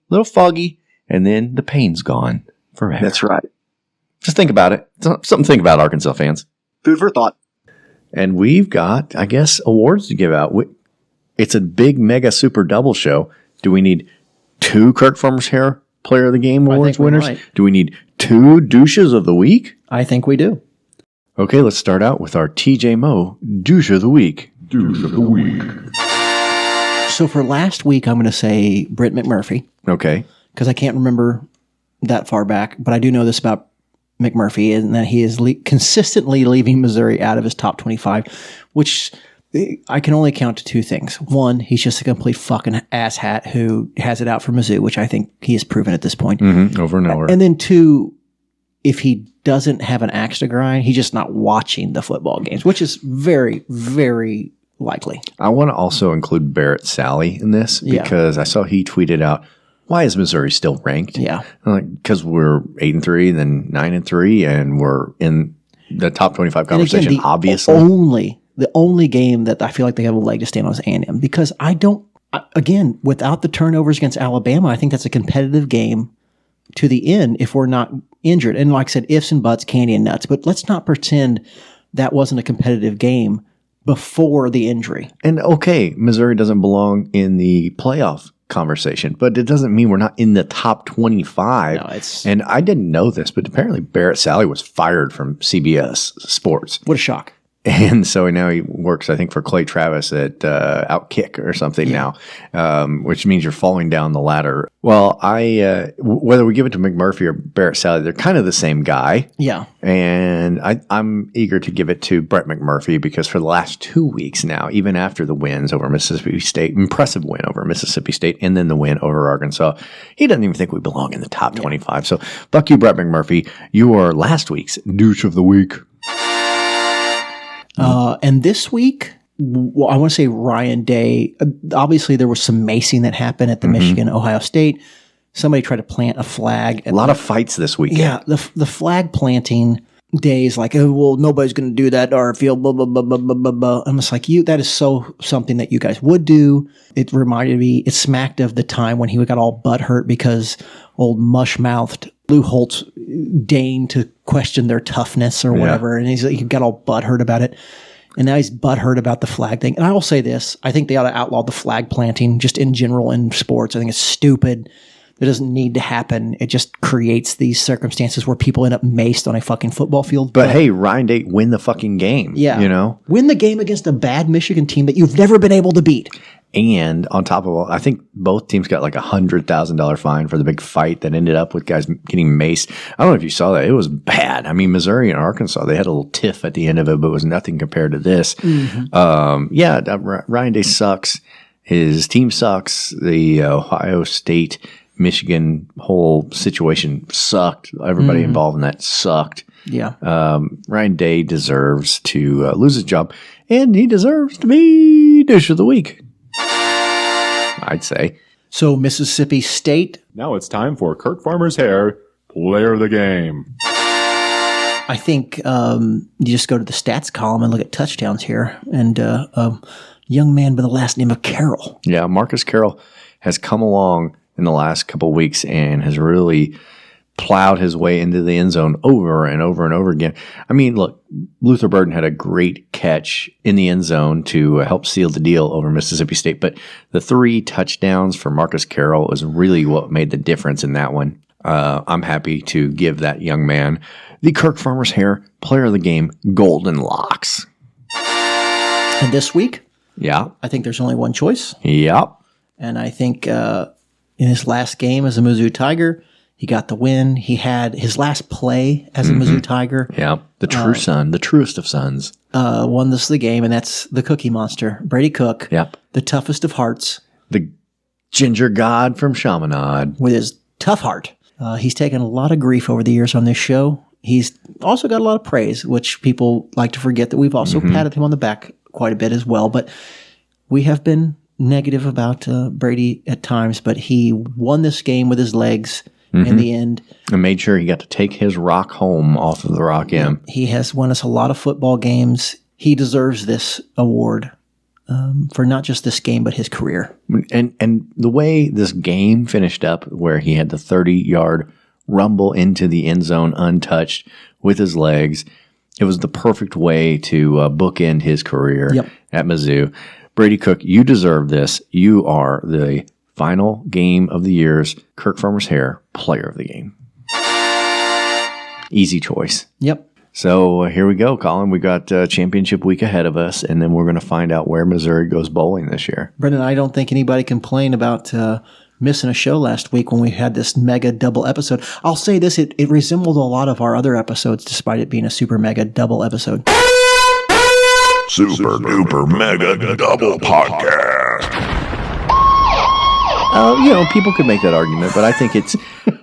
and then the pain's gone forever. That's right. Just think about it. Something to think about, Arkansas fans. Food for thought. And we've got, I guess, awards to give out. It's a big mega super double show. Do we need 2 Kirk Farmer's Hair Player of the Game awards winners? Might. Do we need 2 douches of the week? I think we do. Okay, let's start out with our TJ Moe douche of the week. Douche of the week. So for last week, I'm going to say Britt McMurphy. Okay. Because I can't remember that far back, but I do know this about McMurphy, and that he is consistently leaving Missouri out of his top 25, which I can only count to 2 things. One, he's just a complete fucking asshat who has it out for Mizzou, which I think he has proven at this point. Over and over. And then 2, if he doesn't have an axe to grind, he's just not watching the football games, which is very, very likely. I want to also include Barrett Sally in this because I saw he tweeted out, "Why is Missouri still ranked?" Yeah. I'm like, because we're 8-3, then 9-3, and we're in the top 25 conversation. Again, obviously, the only game that I feel like they have a leg to stand on is A&M, because again, without the turnovers against Alabama, I think that's a competitive game to the end if we're not injured. And like I said, ifs and buts, candy and nuts. But let's not pretend that wasn't a competitive game before the injury. And okay, Missouri doesn't belong in the playoff conversation, but it doesn't mean we're not in the top 25. No, and I didn't know this, but apparently Barrett Sally was fired from CBS Sports. What a shock. And so now he works, I think, for Clay Travis at Outkick or something now, which means you're falling down the ladder. Well, whether we give it to McMurphy or Barrett Sally, they're kind of the same guy. Yeah. And I'm eager to give it to Brett McMurphy because for the last 2 weeks now, even after the wins over Mississippi State, impressive win over Mississippi State, and then the win over Arkansas, he doesn't even think we belong in the top 25. So fuck you, Brett McMurphy. You are last week's douche of the week. And this week, I want to say Ryan Day. Obviously, there was some macing that happened at the Michigan-Ohio State. Somebody tried to plant a flag. A lot of fights this weekend. Yeah, the flag planting days, like, oh, well, nobody's going to do that to our field, blah, blah, blah, blah, blah, blah, blah. I'm just like, that is something that you guys would do. It reminded me, it smacked of the time when he got all butthurt because old mush-mouthed Lou Holtz deigned to question their toughness or whatever, and he got all butthurt about it. And now he's butthurt about the flag thing. And I will say this, I think they ought to outlaw the flag planting just in general in sports. I think it's stupid. It doesn't need to happen. It just creates these circumstances where people end up maced on a fucking football field. But hey, Ryan Day, win the fucking game. Yeah. You know? Win the game against a bad Michigan team that you've never been able to beat. And on top of all, I think both teams got like $100,000 fine for the big fight that ended up with guys getting maced. I don't know if you saw that. It was bad. I mean, Missouri and Arkansas, they had a little tiff at the end of it, but it was nothing compared to this. Ryan Day sucks. His team sucks. The Ohio State, Michigan whole situation sucked. Everybody involved in that sucked. Yeah. Ryan Day deserves to lose his job, and he deserves to be douche of the week, I'd say. So Mississippi State. Now it's time for Kirk Farmer's Hair, Player of the Game. I think you just go to the stats column and look at touchdowns here. And a young man by the last name of Carroll. Yeah, Marcus Carroll has come along in the last couple of weeks and has really plowed his way into the end zone over and over and over again. I mean, look, Luther Burden had a great catch in the end zone to help seal the deal over Mississippi State, but the 3 touchdowns for Marcus Carroll is really what made the difference in that one. I'm happy to give that young man the Kirk Farmer's Hair Player of the Game Golden Locks. And this week, yeah, I think there's only one choice. Yep. And I think in his last game as a Mizzou Tiger, he got the win. He had his last play as a Mizzou Tiger. Yeah, the true son, the truest of sons. Won the game, and that's the Cookie Monster, Brady Cook. Yep. The toughest of hearts. The ginger god from Chaminade. With his tough heart. He's taken a lot of grief over the years on this show. He's also got a lot of praise, which people like to forget that we've also patted him on the back quite a bit as well. But we have been negative about Brady at times, but he won this game with his legs in the end. And made sure he got to take his rock home off of the Rock M. He has won us a lot of football games. He deserves this award for not just this game, but his career. And the way this game finished up, where he had the 30-yard rumble into the end zone untouched with his legs, it was the perfect way to bookend his career at Mizzou. Brady Cook, you deserve this. You are the final game of the year's Kirk Farmer's Hair Player of the Game. Easy choice. Yep. So here we go, Colin. We got championship week ahead of us, and then we're going to find out where Missouri goes bowling this year. Brendan, I don't think anybody complained about missing a show last week when we had this mega double episode. I'll say this, it resembled a lot of our other episodes, despite it being a super mega double episode. Super Duper Mega Double Podcast. People could make that argument, but I think it's,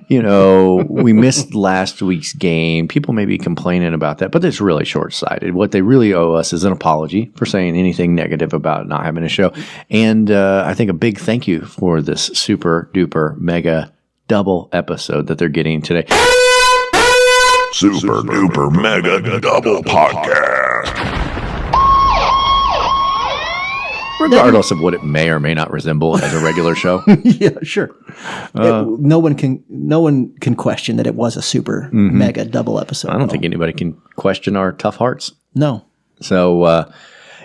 we missed last week's game. People may be complaining about that, but it's really short-sighted. What they really owe us is an apology for saying anything negative about not having a show. And I think a big thank you for this Super Duper Mega Double episode that they're getting today. Super Duper Mega Double Podcast. Regardless of what it may or may not resemble as a regular show. Yeah, sure. No one can question that it was a super mega double episode. I don't think anybody can question our tough hearts. No. So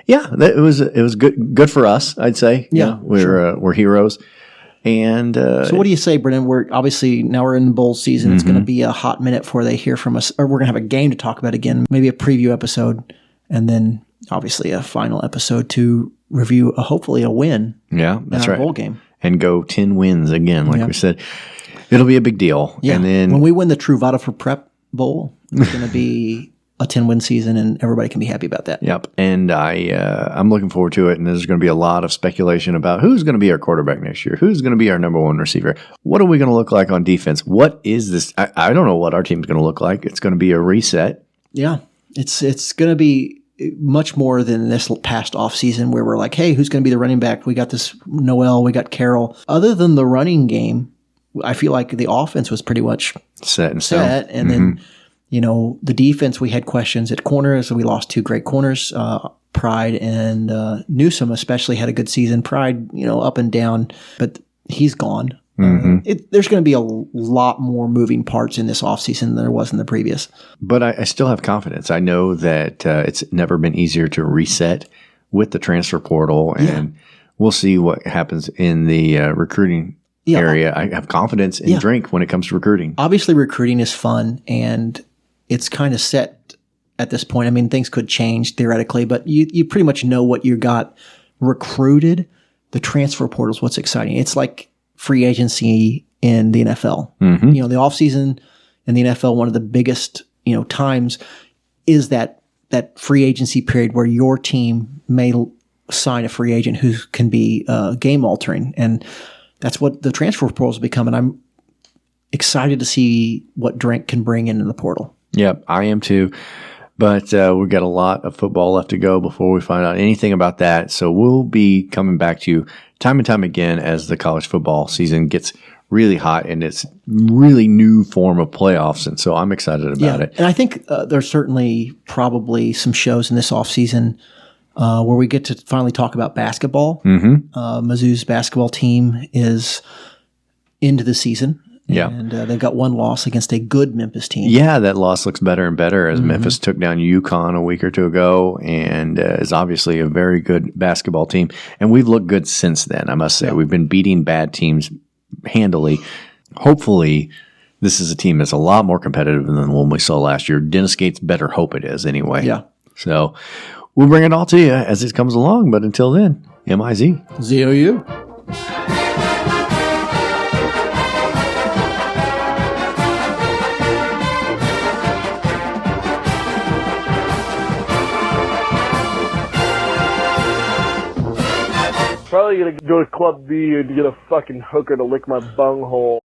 it was good for us, I'd say. Yeah, we're heroes. And so what do you say, Brendan? We're in the bowl season. It's going to be a hot minute before they hear from us, or we're going to have a game to talk about again, maybe a preview episode, and then obviously a final episode to review hopefully a win. Yeah, that's in our right. Bowl game, and go 10 wins again, like we said. It'll be a big deal. Yeah. And then when we win the Truvada for Prep Bowl, it's going to be a 10-win season, and everybody can be happy about that. Yep. And I'm looking forward to it. And there's going to be a lot of speculation about who's going to be our quarterback next year, who's going to be our number one receiver, what are we going to look like on defense? What is this? I don't know what our team's going to look like. It's going to be a reset. Yeah, it's going to be much more than this past offseason where we're like, hey, who's going to be the running back? We got this Noel, we got Carroll. Other than the running game, I feel like the offense was pretty much set and stone. And then, the defense, we had questions at corners. So we lost 2 great corners. Pride and Newsom especially had a good season. Pride, up and down, but he's gone. There's going to be a lot more moving parts in this offseason than there was in the previous. But I still have confidence. I know that it's never been easier to reset with the transfer portal, and we'll see what happens in the recruiting area. I have confidence in Drink when it comes to recruiting. Obviously, recruiting is fun, and it's kind of set at this point. I mean, things could change theoretically, but you pretty much know what you got recruited. The transfer portal is what's exciting. It's like free agency in the NFL. The offseason in the NFL, one of the biggest, times is that free agency period where your team may sign a free agent who can be game altering. And that's what the transfer portal has become. And I'm excited to see what Drink can bring into the portal. Yep, I am too. But we've got a lot of football left to go before we find out anything about that. So we'll be coming back to you time and time again as the college football season gets really hot and it's really new form of playoffs. And so I'm excited about it. And I think there's certainly probably some shows in this offseason where we get to finally talk about basketball. Mizzou's basketball team is into the season. Yeah. And they've got one loss against a good Memphis team. Yeah, that loss looks better and better as Memphis took down UConn a week or two ago and is obviously a very good basketball team. And we've looked good since then, I must say. We've been beating bad teams handily. Hopefully, this is a team that's a lot more competitive than the one we saw last year. Dennis Gates better hope it is anyway. Yeah. So we'll bring it all to you as it comes along. But until then, MIZ. ZOU. Probably gonna go to Club B and get a fucking hooker to lick my bunghole.